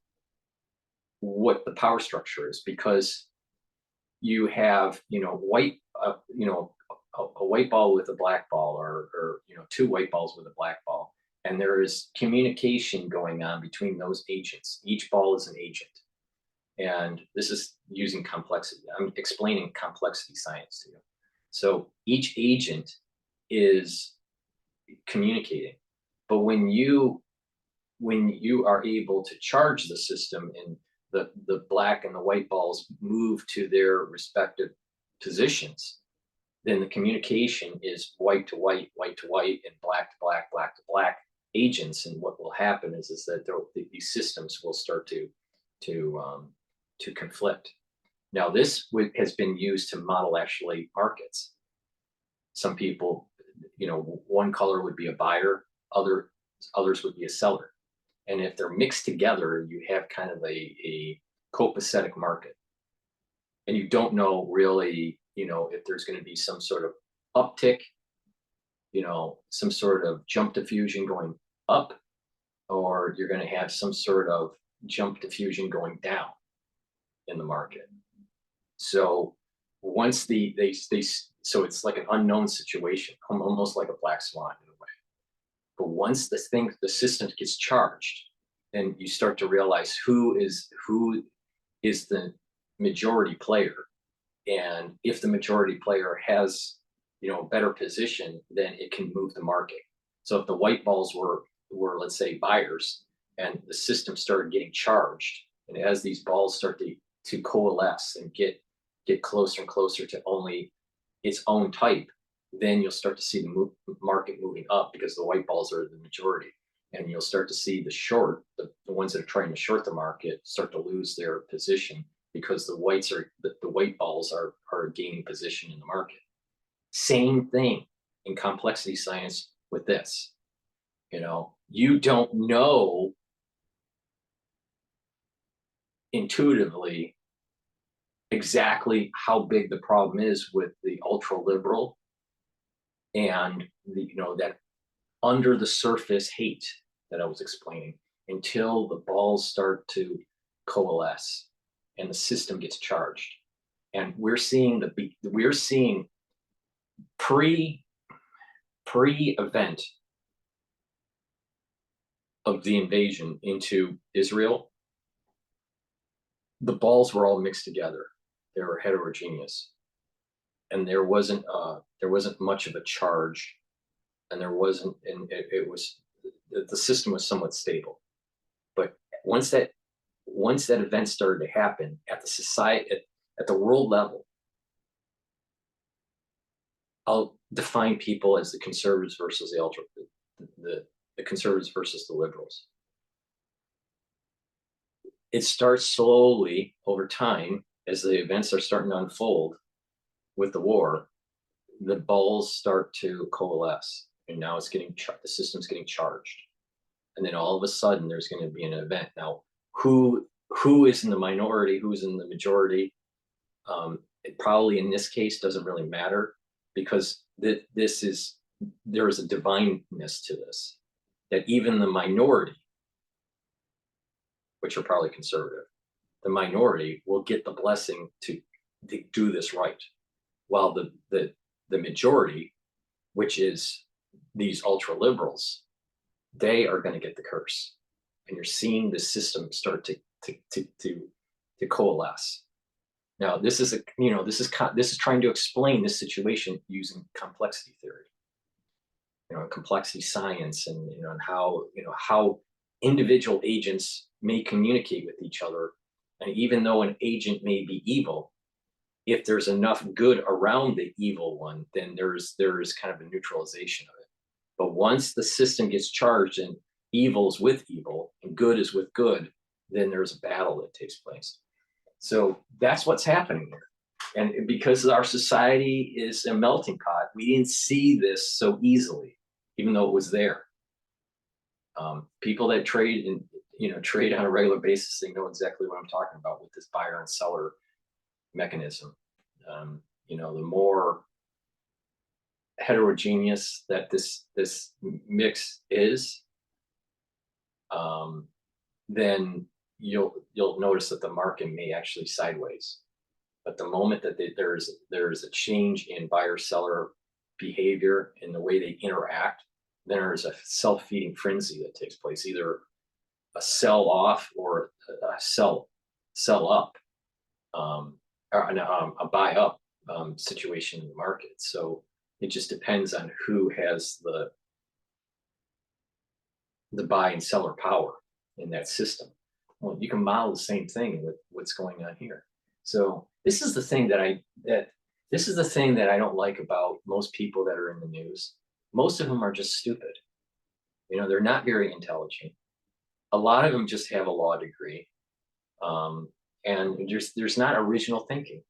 what the power structure is, because you have, white, a white ball with a black ball, or two white balls with a black ball, and there is communication going on between those agents. Each ball is an agent, and this is using complexity. I'm explaining complexity science to you. So each agent is communicating, but when you are able to charge the system and the black and the white balls move to their respective positions, then the communication is white to white, white to white, and black to black, black to black agents. And what will happen is that these systems will start to conflict. Now, this has been used to model actually markets. Some people, one color would be a buyer, others would be a seller. And if they're mixed together, you have kind of a copacetic market. And you don't know really, if there's going to be some sort of uptick, some sort of jump diffusion going up, or you're going to have some sort of jump diffusion going down in the market. So once so it's like an unknown situation, almost like a black swan in a way. But once the system gets charged, then you start to realize who is the majority player, And if the majority player has, a better position, then it can move the market. So if the white balls were let's say buyers, and the system started getting charged, and as these balls start to coalesce and get closer and closer to only its own type, then you'll start to see the market moving up because the white balls are the majority. And you'll start to see the ones that are trying to short the market start to lose their position because the white balls are gaining position in the market. Same thing in complexity science with this. You don't know intuitively exactly how big the problem is with the ultra liberal and that under the surface hate that I was explaining, until the balls start to coalesce and the system gets charged. And we're seeing pre-event of the invasion into Israel, the balls were all mixed together. They were heterogeneous, and there wasn't much of a charge, and it was, the system was somewhat stable. But once that event started to happen at the world level, I'll define people as the conservatives versus the conservatives versus the liberals. It starts slowly over time as the events are starting to unfold with the war. The balls start to coalesce, and now the system's getting charged, and then all of a sudden there's going to be an event. Now, who is in the minority, who's in the majority? It probably in this case doesn't really matter, because there is a divineness to this, that even the minority, which are probably conservative, the minority will get the blessing to do this right, while the majority, which is these ultra liberals, they are going to get the curse. And you're seeing the system start to coalesce. Now, this is trying to explain this situation using complexity theory, complexity science, and and how individual agents may communicate with each other. And even though an agent may be evil, if there's enough good around the evil one, then there is kind of a neutralization of it. But once the system gets charged and evil's with evil and good is with good, then there's a battle that takes place. So that's what's happening here. And because our society is a melting pot, we didn't see this so easily, even though it was there. People that trade on a regular basis, they know exactly what I'm talking about with this buyer and seller mechanism. The more heterogeneous that this mix is, then you'll notice that the market may actually sideways. But the moment that there's a change in buyer-seller behavior in the way they interact, then there's a self-feeding frenzy that takes place, either a sell off or a sell up, or a buy up situation in the market. So it just depends on who has the buy and seller power in that system. Well, you can model the same thing with what's going on here. So this is the thing that I don't like about most people that are in the news. Most of them are just stupid. They're not very intelligent. A lot of them just have a law degree, and there's not original thinking.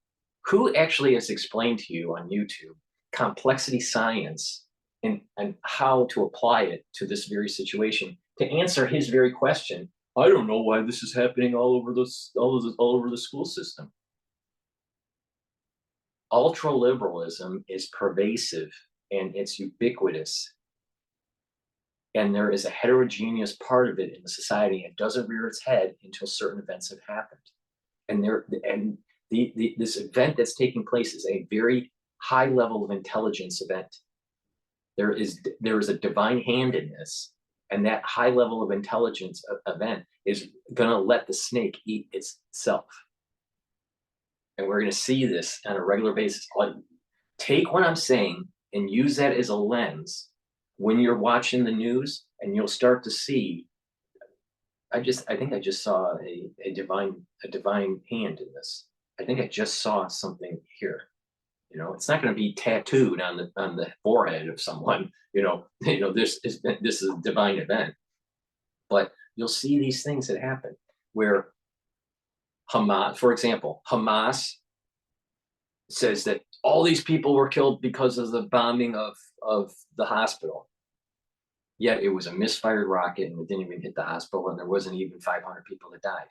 Who actually has explained to you on YouTube complexity science and how to apply it to this very situation to answer his very question? I don't know why this is happening all over the school system. Ultra-liberalism is pervasive and it's ubiquitous. And there is a heterogeneous part of it in the society. It doesn't rear its head until certain events have happened. And this event that's taking place is a very high level of intelligence event. There is a divine hand in this, and that high level of intelligence event is going to let the snake eat itself. And we're going to see this on a regular basis. Like, take what I'm saying and use that as a lens when you're watching the news, and you'll start to see. I think I just saw a divine hand in this. I think I just saw something here. You know, it's not going to be tattooed on the forehead of someone. This is a divine event. But you'll see these things that happen where Hamas, for example, Hamas says that all these people were killed because of the bombing of the hospital. Yet it was a misfired rocket and it didn't even hit the hospital, and there wasn't even 500 people that died.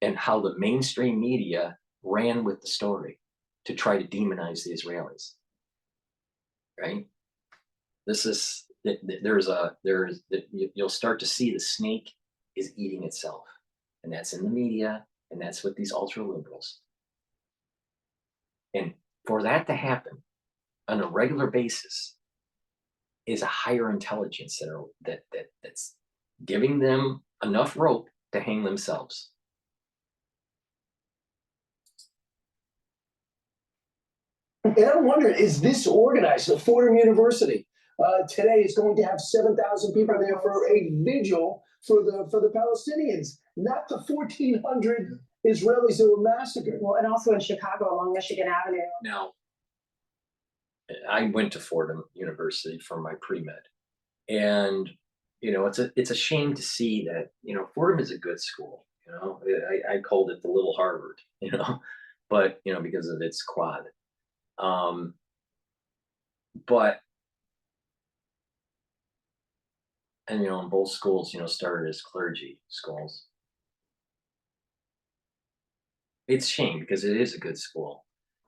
And how the mainstream media ran with the story to try to demonize the Israelis. Right? This is you'll start to see the snake is eating itself, and that's in the media, and that's with these ultra liberals. And for that to happen on a regular basis is a higher intelligence that's giving them enough rope to hang themselves. And I'm wondering, is this organized? So Fordham University today is going to have 7,000 people there for a vigil for the Palestinians, not the 1,400 Israelis who were massacred. Well, and also in Chicago along Michigan Avenue. Now, I went to Fordham University for my pre-med, and it's a shame to see that Fordham is a good school. I called it the little Harvard, but because of its quad. But and both schools started as clergy schools. It's a shame because it is a good school.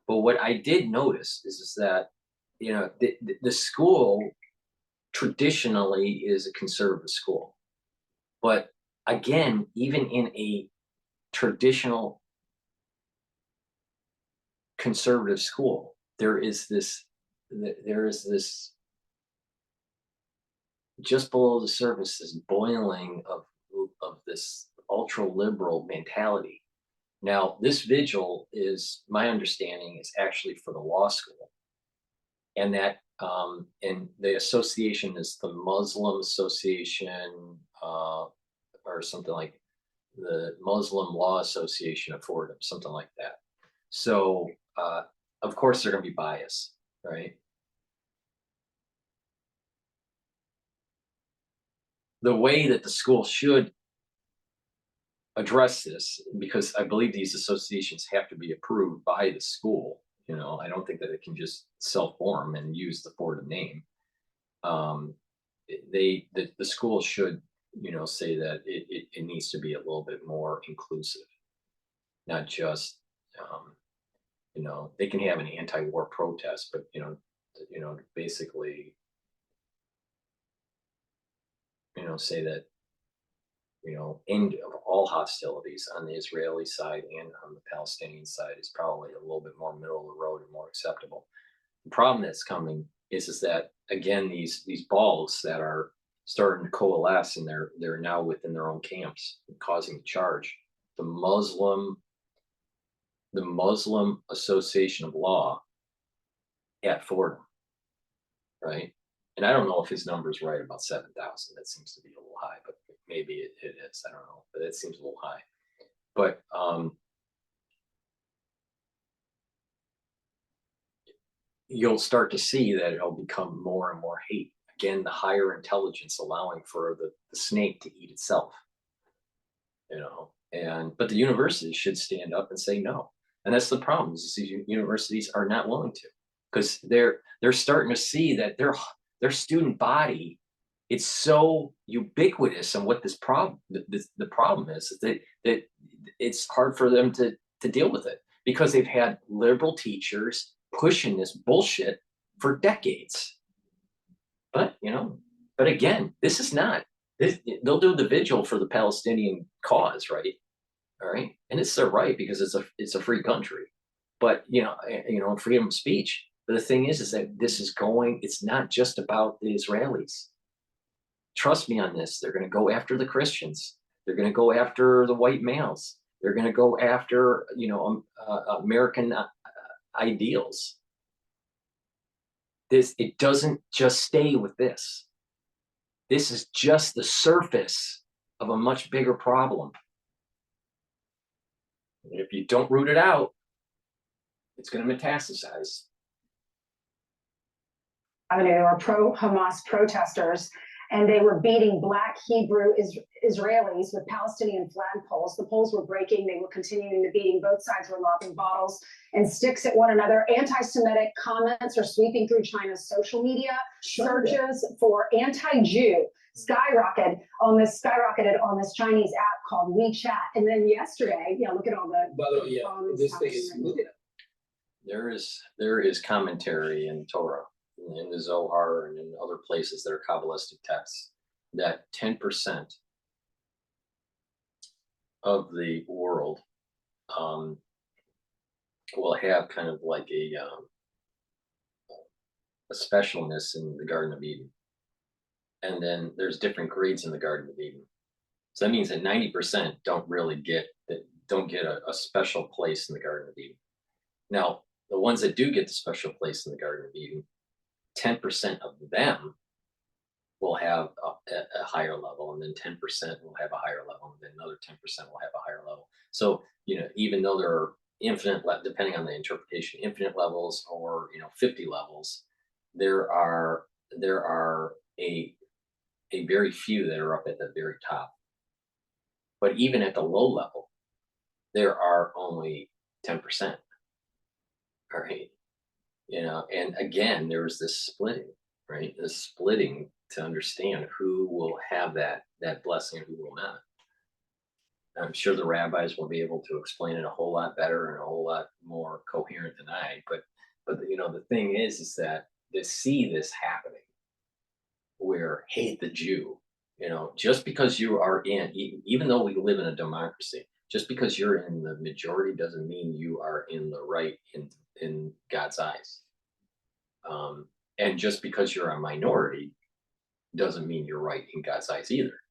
But what I did notice is that the school traditionally is a conservative school. But again, even in a traditional conservative school, there is this just below the surface, this boiling of this ultra liberal mentality. Now, this vigil is, my understanding, is actually for the law school, and that and the association is the Muslim Association, or something like the Muslim Law Association of Fordham, something like that. So, of course, they're going to be biased, right? The way that the school should address this, because I believe these associations have to be approved by the school. I don't think that it can just self-form and use the Fordham name. The school should, say that it needs to be a little bit more inclusive, not just, they can have an anti-war protest, but basically, say that, end of all hostilities on the Israeli side and on the Palestinian side is probably a little bit more middle of the road and more acceptable. The problem that's coming is that, again, these balls that are starting to coalesce, and they're now within their own camps, causing charge. The Muslim Association of Law at Fordham, right? And I don't know if his number is right about 7,000. That seems to be a little high, but maybe it is. I don't know, but it seems a little high. But you'll start to see that it'll become more and more hate. Again, the higher intelligence allowing for the snake to eat itself. But the universities should stand up and say no. And that's the problem, is these universities are not willing to, because they're starting to see that their student body, it's so ubiquitous, and what this problem, the problem is that it's hard for them to deal with it, because they've had liberal teachers pushing this bullshit for decades. But again, this is not. They'll do the vigil for the Palestinian cause, right? All right, and it's their right, because it's a free country. But freedom of speech. But the thing is that this is going. It's not just about the Israelis. Trust me on this. They're going to go after the Christians. They're going to go after the white males. They're going to go after, American ideals. It doesn't just stay with this. This is just the surface of a much bigger problem. And if you don't root it out, it's going to metastasize. There were pro-Hamas protesters, and they were beating Black Hebrew Israelis with Palestinian flagpoles. The poles were breaking. They were continuing the beating. Both sides were lobbing bottles and sticks at one another. Anti-Semitic comments are sweeping through China's social media. Searches for anti-Jew skyrocketed on this Chinese app called WeChat. And then yesterday, look at all the. By the way, yeah, this thing is. There is commentary in Torah, in the Zohar, and in other places that are Kabbalistic texts, that 10% of the world will have kind of like a specialness in the Garden of Eden. And then there's different grades in the Garden of Eden. So that means that 90% don't get a special place in the Garden of Eden. Now, the ones that do get the special place in the Garden of Eden, 10% of them will have a higher level, and then 10% will have a higher level, and then another 10% will have a higher level. So, even though there are infinite, depending on the interpretation, infinite levels or 50 levels, there are a very few that are up at the very top. But even at the low level, there are only 10%. All right. And again, there's this splitting, right? This splitting to understand who will have that blessing and who will not. I'm sure the rabbis will be able to explain it a whole lot better and a whole lot more coherent than I. But the thing is that to see this happening, where hate the Jew, just because you are even though we live in a democracy, just because you're in the majority doesn't mean you are in the right in God's eyes. And just because you're a minority doesn't mean you're right in God's eyes either.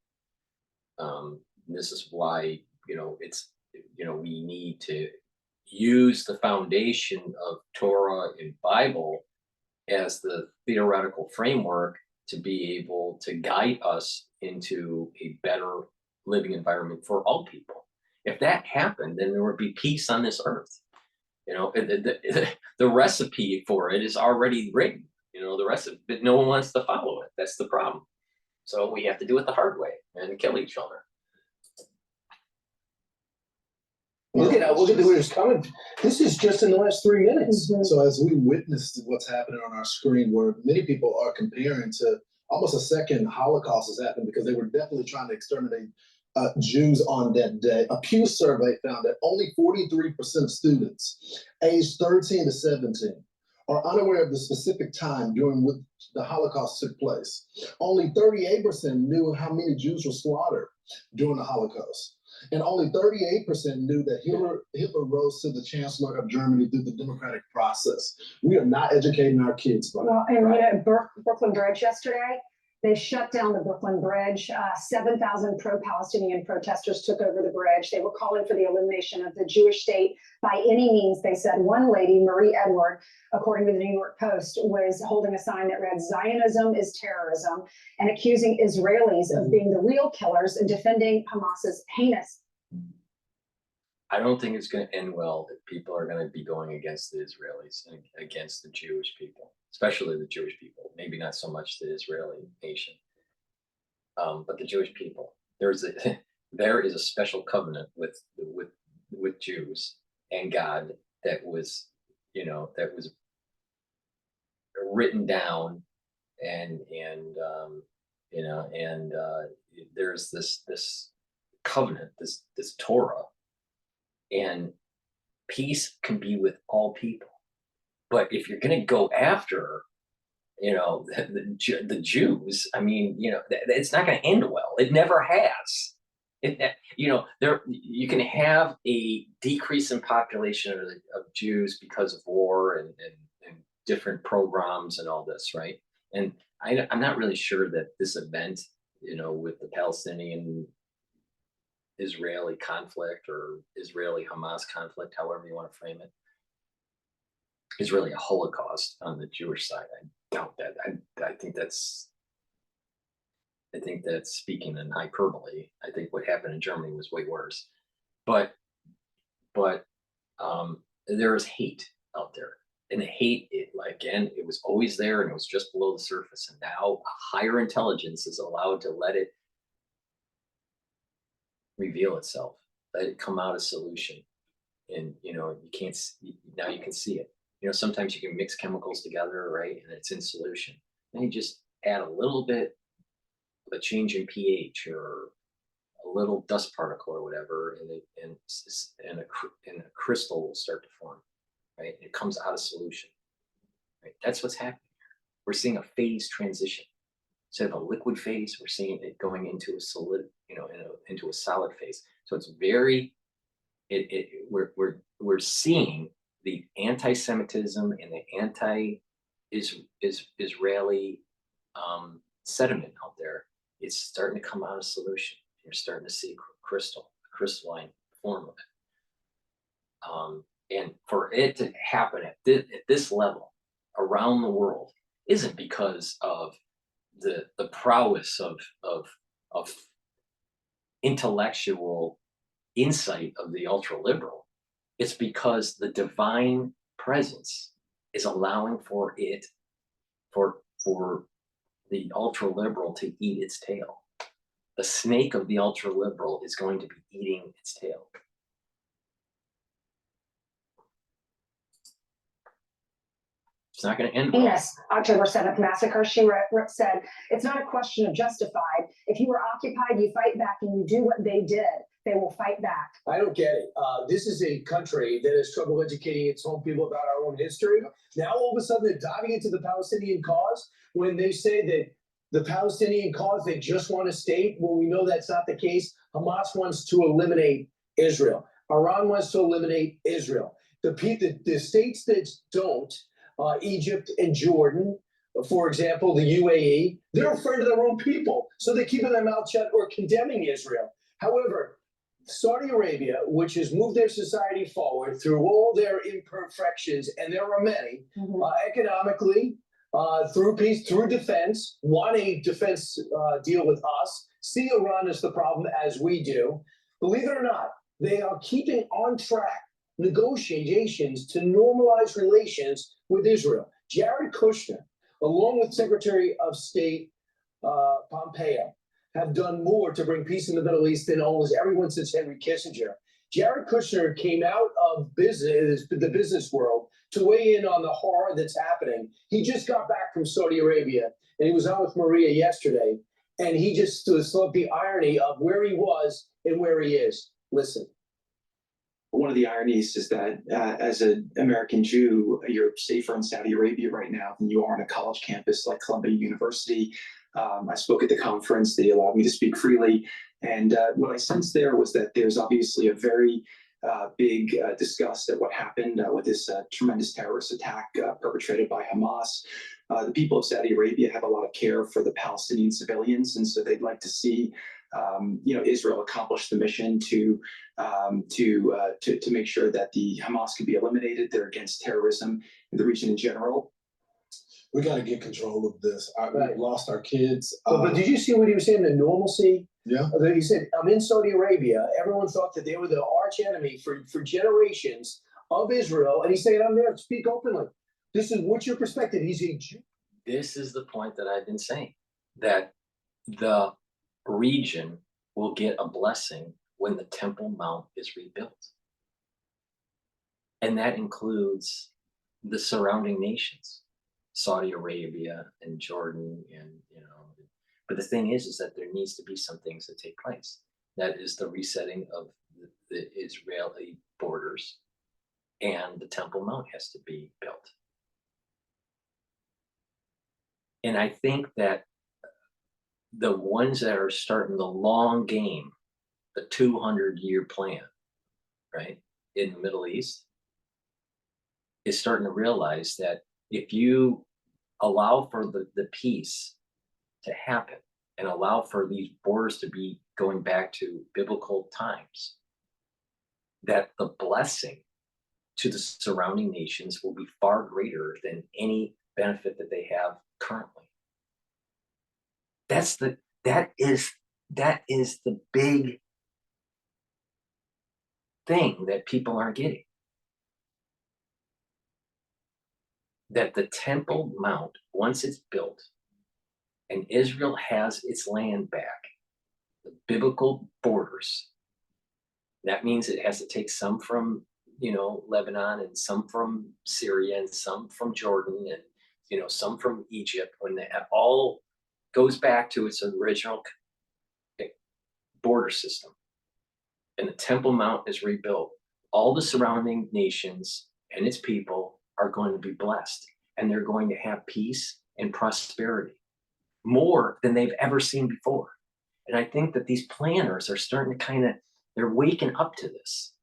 This is why, we need to use the foundation of Torah and Bible as the theoretical framework to be able to guide us into a better living environment for all people. If that happened, then there would be peace on this earth. The recipe for it is already written. The recipe, but no one wants to follow it. That's the problem. So we have to do it the hard way and kill each other. Look at where it's coming. This is just in the last 3 minutes. Mm-hmm. So as we witnessed what's happening on our screen, where many people are comparing to almost a second Holocaust has happened, because they were definitely trying to exterminate Jews on that day. A Pew survey found that only 43% of students aged 13 to 17 are unaware of the specific time during which the Holocaust took place. Only 38% knew how many Jews were slaughtered during the Holocaust. And only 38% knew that Hitler rose to the Chancellor of Germany through the democratic process. We are not educating our kids. Well, and Brooklyn Bridge yesterday, they shut down the Brooklyn Bridge. 7,000 pro-Palestinian protesters took over the bridge. They were calling for the elimination of the Jewish state by any means, they said. One lady, Marie Edward, according to the New York Post, was holding a sign that read, "Zionism is terrorism," and accusing Israelis of being the real killers and defending Hamas's heinous. I don't think it's going to end well if people are going to be going against the Israelis and against the Jewish people, especially the Jewish people. Maybe not so much the Israeli nation, but the Jewish people. There is a special covenant with Jews and God that was written down, and there's this covenant, this Torah. And peace can be with all people. But if you're going to go after, the Jews, it's not going to end well. It never has. You can have a decrease in population of Jews because of war and different pogroms and all this, right? And I'm not really sure that this event, with the Palestinian Israeli conflict or Israeli-Hamas conflict, however you want to frame it, is really a Holocaust on the Jewish side. I doubt that. I think that's speaking in hyperbole. I think what happened in Germany was way worse. But there is hate out there. And the hate, again, it was always there and it was just below the surface. And now a higher intelligence is allowed to let it reveal itself, let it come out a solution. And, you can't, now you can see it. Sometimes you can mix chemicals together, right? And it's in solution. Then you just add a little bit of a change in pH or a little dust particle or whatever, and a crystal will start to form, right? It comes out of solution, right? That's what's happening here. We're seeing a phase transition. Instead of a liquid phase, we're seeing it going into a solid, into a solid phase. So it's very, we're seeing the anti-Semitism and the anti-Israeli sediment out there. It's starting to come out of solution. You're starting to see crystalline form of it. And for it to happen at this level around the world isn't because of the prowess of intellectual insight of the ultra liberal. It's because the divine presence is allowing for the ultra liberal to eat its tail. The snake of the ultra liberal is going to be eating its tail. It's not going to end well. Yes, October 7th massacre, she said, it's not a question of justified. If you were occupied, you fight back and you do what they did. They will fight back. I don't get it. This is a country that has trouble educating its own people about our own history. Now, all of a sudden, they're diving into the Palestinian cause when they say that the Palestinian cause, they just want a state. Well, we know that's not the case. Hamas wants to eliminate Israel. Iran wants to eliminate Israel. The states that don't, Egypt and Jordan, for example, the UAE, they're afraid of their own people. So they're keeping their mouth shut or condemning Israel. However, Saudi Arabia, which has moved their society forward through all their imperfections, and there are many, economically, through peace, through defense, want a defense deal with us, see Iran as the problem as we do. Believe it or not, they are keeping on track negotiations to normalize relations with Israel. Jared Kushner, along with Secretary of State Pompeo, have done more to bring peace in the Middle East than almost everyone since Henry Kissinger. Jared Kushner came out of the business world to weigh in on the horror that's happening. He just got back from Saudi Arabia, and he was on with Maria yesterday, and he just saw the irony of where he was and where he is. Listen. One of the ironies is that as an American Jew, you're safer in Saudi Arabia right now than you are on a college campus like Columbia University. I spoke at the conference. They allowed me to speak freely. And what I sensed there was that there's obviously a very big disgust at what happened with this tremendous terrorist attack perpetrated by Hamas. The people of Saudi Arabia have a lot of care for the Palestinian civilians, and so they'd like to see Israel accomplish the mission to make sure that the Hamas can be eliminated. They're against terrorism in the region in general. We got to get control of this. We've lost our kids. But did you see what he was saying? The normalcy. Yeah. He said, I'm in Saudi Arabia. Everyone thought that they were the arch enemy for generations of Israel. And he's saying, I'm there to speak openly. What's your perspective? He's a Jew. This is the point that I've been saying, that the region will get a blessing when the Temple Mount is rebuilt. And that includes the surrounding nations, Saudi Arabia and Jordan, and but the thing is that there needs to be some things that take place. That is the resetting of the Israeli borders, and the Temple Mount has to be built. And I think that the ones that are starting the long game, the 200-year plan, right, in the Middle East, is starting to realize that if you allow for the peace to happen and allow for these borders to be going back to biblical times, that the blessing to the surrounding nations will be far greater than any benefit that they have currently. That is the big thing that people aren't getting. That the Temple Mount, once it's built and Israel has its land back, the biblical borders, that means it has to take some from, Lebanon, and some from Syria, and some from Jordan, and, some from Egypt. When that all goes back to its original border system and the Temple Mount is rebuilt, all the surrounding nations and its people are going to be blessed, and they're going to have peace and prosperity more than they've ever seen before. And I think that these planners are starting to they're waking up to this,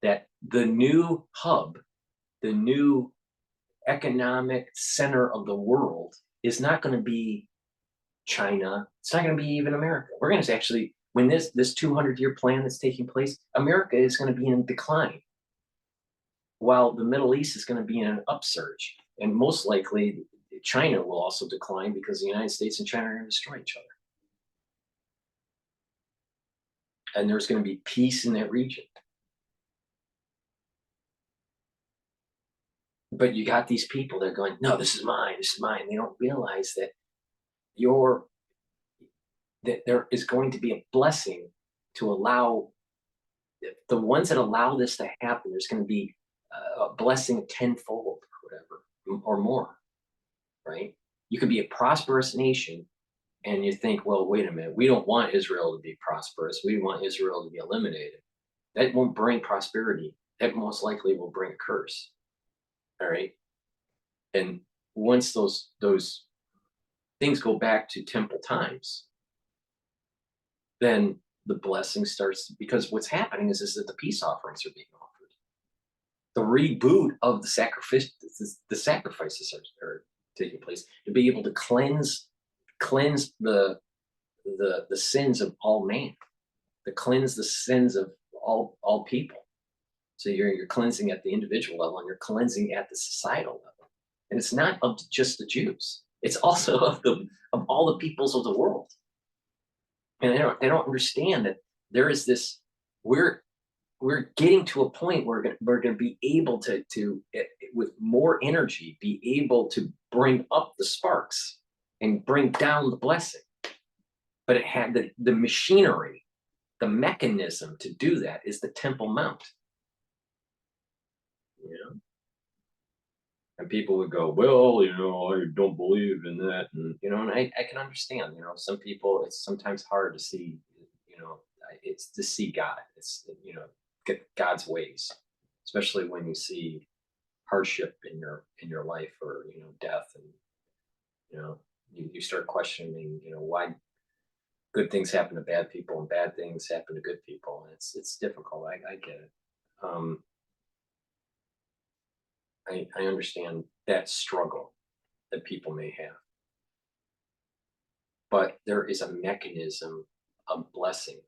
that the new hub, the new economic center of the world is not going to be China. It's not going to be even America. We're going to actually, when this 200-year plan that's taking place, America is going to be in decline, while the Middle East is going to be in an upsurge. And most likely, China will also decline because the United States and China are going to destroy each other. And there's going to be peace in that region. But you got these people that are going, no, this is mine, this is mine. They don't realize that that there is going to be a blessing to allow the ones that allow this to happen. There's going to be a blessing tenfold, whatever, or more, right? You could be a prosperous nation and you think, well, wait a minute, we don't want Israel to be prosperous. We want Israel to be eliminated. That won't bring prosperity. That most likely will bring a curse. All right. And once those things go back to temple times, then the blessing starts, because what's happening is that the peace offerings are being offered. The reboot of the sacrifices are taking place to be able to cleanse the sins of all man, to cleanse the sins of all people. So you're cleansing at the individual level, and you're cleansing at the societal level. And it's not of just the Jews. It's also of all the peoples of the world. And they don't understand that there is this, we're getting to a point where we're going to be able to with more energy, be able to bring up the sparks and bring down the blessing. But it had the machinery, the mechanism to do that is the Temple Mount. And people would go, well, I don't believe in that. And, and I can understand, some people, it's sometimes hard to see, it's to see God. It's, get God's ways, especially when you see hardship in your life, or, death. And, you start questioning, why good things happen to bad people and bad things happen to good people. And it's difficult. I get it. I understand that struggle that people may have. But there is a mechanism of blessing,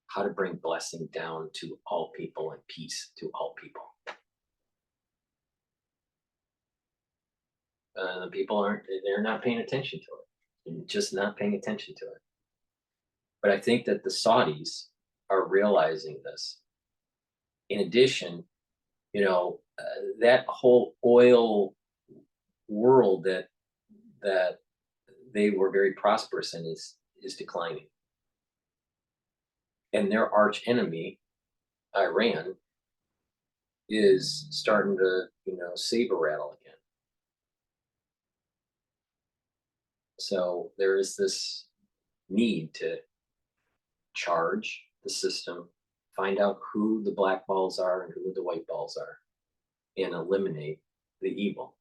how to bring blessing down to all people and peace to all people. People they're not paying attention to it. They're just not paying attention to it. But I think that the Saudis are realizing this. In addition, that whole oil world that they were very prosperous in is declining. And their arch enemy, Iran, is starting to, saber rattle again. So there is this need to charge the system, find out who the black balls are and who the white balls are, and eliminate the evil.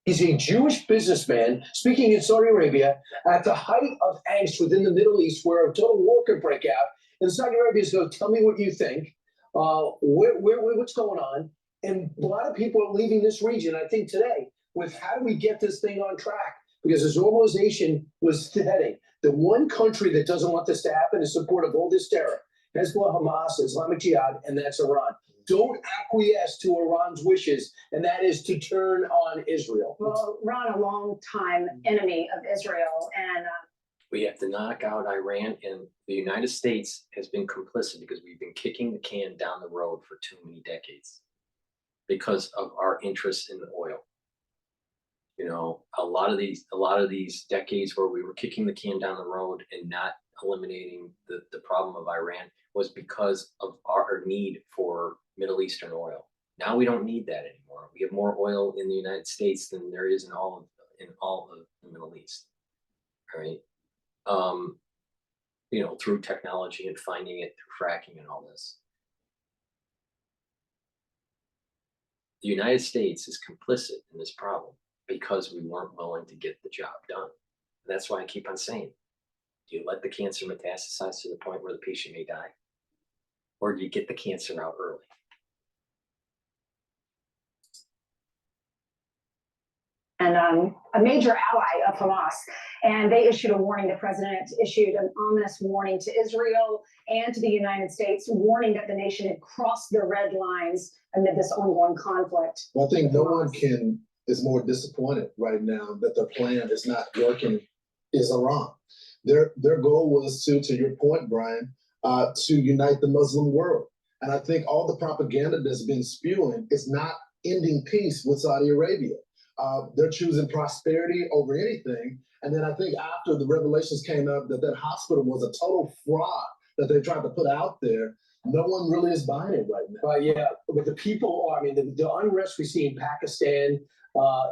He's a Jewish businessman speaking in Saudi Arabia at the height of angst within the Middle East, where a total war could break out. And Saudi Arabia is going, tell me what you think. What's going on? And a lot of people are leaving this region, I think, today with how do we get this thing on track? because this normalization was the heading. The one country that doesn't want this to happen is supportive of all this terror. Hezbollah, Hamas, Islamic Jihad, and that's Iran. Don't acquiesce to Iran's wishes, and that is to turn on Israel. Well, Iran, a long-time enemy of Israel, and We have to knock out Iran, and the United States has been complicit because we've been kicking the can down the road for too many decades because of our interest in the oil. You know, a lot of these decades where we were kicking the can down the road and not eliminating the problem of Iran was because of our need for Middle Eastern oil. Now we don't need that anymore. We have more oil in the United States than there is in all of the Middle East. All right. You know, through technology and finding it through fracking and all this. The United States is complicit in this problem because we weren't willing to get the job done. And that's why I keep on saying, do you let the cancer metastasize to the point where the patient may die? Or do you get the cancer out early? and a major ally of Hamas. And they issued a warning. The president issued an ominous warning to Israel and to the United States, warning that the nation had crossed the red lines amid this ongoing conflict. Well, I think no one is more disappointed right now that their plan is not working is Iran. Their goal was to your point, Brian, to unite the Muslim world. And I think all the propaganda that's been spewing is not ending peace with Saudi Arabia. They're choosing prosperity over anything. And then I think after the revelations came up that hospital was a total fraud that they tried to put out there, no one really is buying it right now. Yeah, but the people are, I mean, the unrest we see in Pakistan,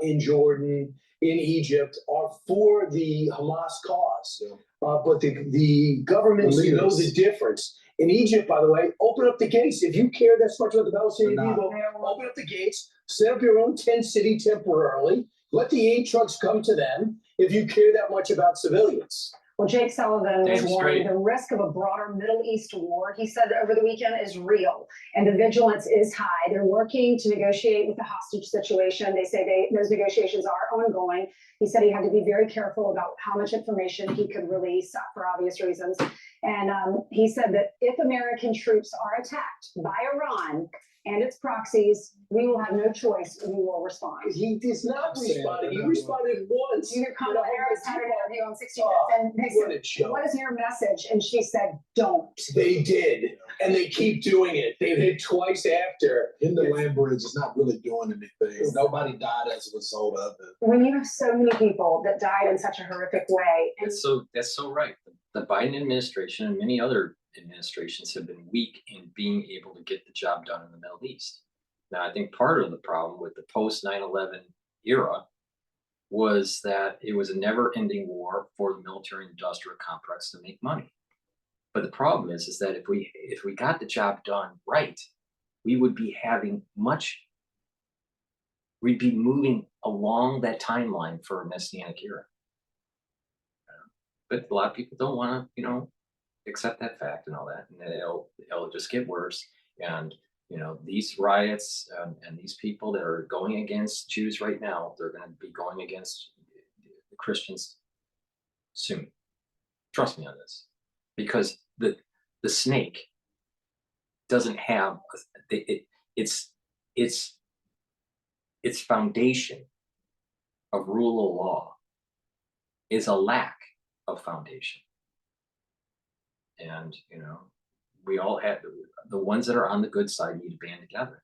in Jordan, in Egypt are for the Hamas cause. Yeah. But the governments know the difference. In Egypt, by the way, open up the gates. If you care that much about the Palestinian people, open up the gates, set up your own tent city temporarily, let the aid trucks come to them if you care that much about civilians. Well, Jake Sullivan was warning the risk of a broader Middle East war, he said over the weekend, is real and the vigilance is high. They're working to negotiate with the hostage situation. They say those negotiations are ongoing. He said he had to be very careful about how much information he could release for obvious reasons. And he said that if American troops are attacked by Iran and its proxies, we will have no choice. We will respond. He does not respond. He responded once. Kamala Harris had an interview on 60 Minutes, and they said, "What is your message?" And she said, "Don't." They did, and they keep doing it. They've hit twice after. In the land bridge is not really doing anything. Nobody died as a result of it. When you have so many people that died in such a horrific way, and that's so right. The Biden administration and many other administrations have been weak in being able to get the job done in the Middle East. Now, I think part of the problem with the post 9/11 era was that it was a never-ending war for the military-industrial complex to make money. But the problem is that if we got the job done right, we would be we'd be moving along that timeline for a messianic era. But a lot of people don't want to, accept that fact and all that, and it'll just get worse. And these riots and these people that are going against Jews right now, they're going to be going against the Christians soon. Trust me on this, because the snake doesn't have its foundation of rule of law is a lack of foundation. And we all have the ones that are on the good side need to band together,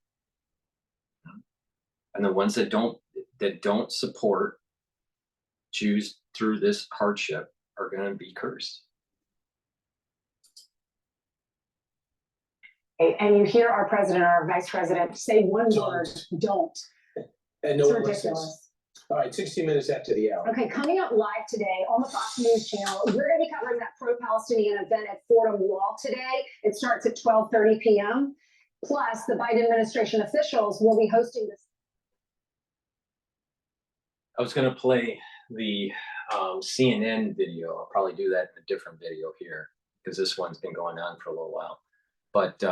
and the ones that don't support Jews through this hardship are going to be cursed. And you hear our president, our vice president say one word: "Don't." And no one listens. All right, 60 minutes after the hour. Okay, coming up live today on the Fox News channel, we're going to be covering that pro-Palestinian event at Fordham Wall today. It starts at 12:30 p.m. Plus, the Biden administration officials will be hosting this. I was going to play the CNN video. I'll probably do that in a different video here because this one's been going on for a little while. But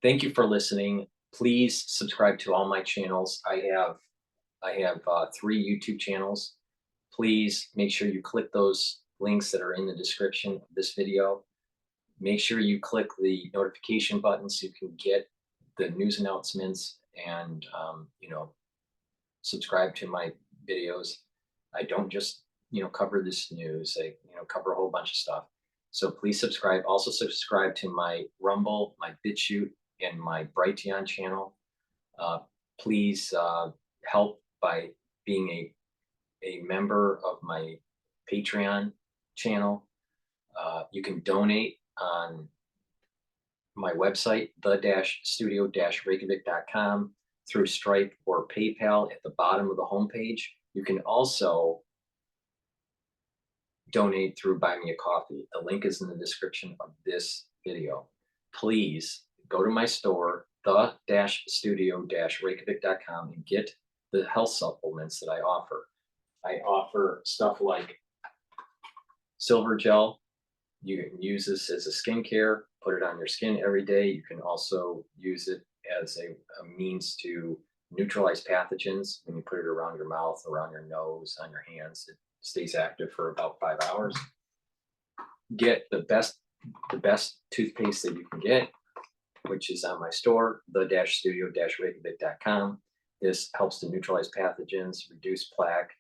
thank you for listening. Please subscribe to all my channels. I have 3 YouTube channels. Please make sure you click those links that are in the description of this video. Make sure you click the notification button so you can get the news announcements and, subscribe to my videos. I don't just, cover this news. I, cover a whole bunch of stuff. So please subscribe. Also subscribe to my Rumble, my Bitchute, and my Brighteon channel. Please help by being a member of my Patreon channel. You can donate on my website, the-studio-reykjavik.com, through Stripe or PayPal at the bottom of the homepage. You can also donate through Buy Me a Coffee. The link is in the description of this video. Please go to my store, the-studio-reykjavik.com, and get the health supplements that I offer. I offer stuff like silver gel. You can use this as a skincare, put it on your skin every day. You can also use it as a means to neutralize pathogens. When you put it around your mouth, around your nose, on your hands, it stays active for about 5 hours. Get the best toothpaste that you can get, which is on my store, the-studio-reykjavik.com. This helps to neutralize pathogens, reduce plaque,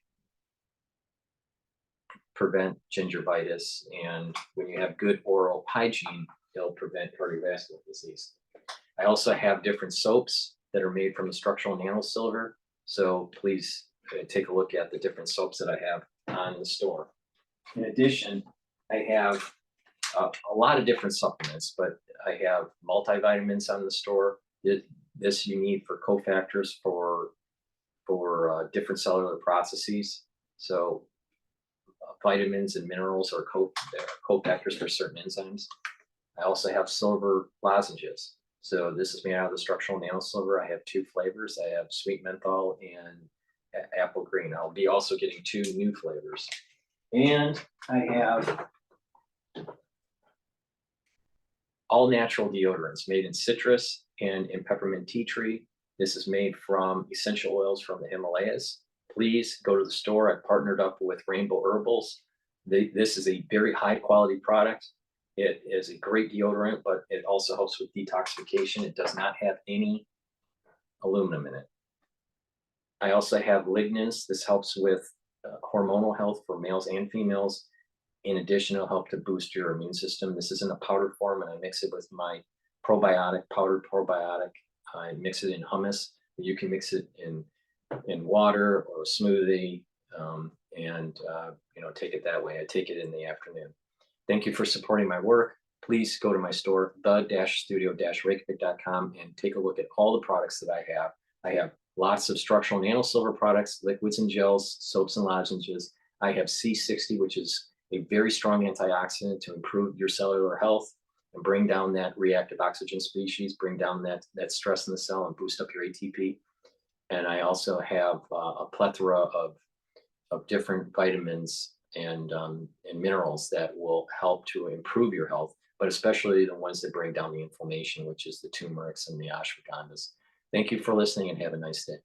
prevent gingivitis, and when you have good oral hygiene, it'll prevent cardiovascular disease. I also have different soaps that are made from the structural nanosilver, so please take a look at the different soaps that I have on the store. In addition, I have a lot of different supplements, but I have multivitamins on the store. This you need for cofactors for different cellular processes. So vitamins and minerals are cofactors for certain enzymes. I also have silver lozenges. So this is made out of the structural nanosilver. I have 2 flavors. I have sweet menthol and apple green. I'll be also getting 2 new flavors. And I have all natural deodorants made in citrus and in peppermint tea tree. This is made from essential oils from the Himalayas. Please go to the store. I've partnered up with Rainbow Herbals. This is a very high quality product. It is a great deodorant, but it also helps with detoxification. It does not have any aluminum in it. I also have lignans. This helps with hormonal health for males and females. In addition, it'll help to boost your immune system. This is in a powdered form, and I mix it with my powdered probiotic. I mix it in hummus. You can mix it in water or a smoothie, and take it that way. I take it in the afternoon. Thank you for supporting my work. Please go to my store, the-studio-reykjavik.com, and take a look at all the products that I have. I have lots of structural nanosilver products, liquids and gels, soaps and lozenges. I have C60, which is a very strong antioxidant to improve your cellular health and bring down that reactive oxygen species, bring down that stress in the cell and boost up your ATP. And I also have a plethora of different vitamins and minerals that will help to improve your health, but especially the ones that bring down the inflammation, which is the turmerics and the ashwagandhas. Thank you for listening and have a nice day.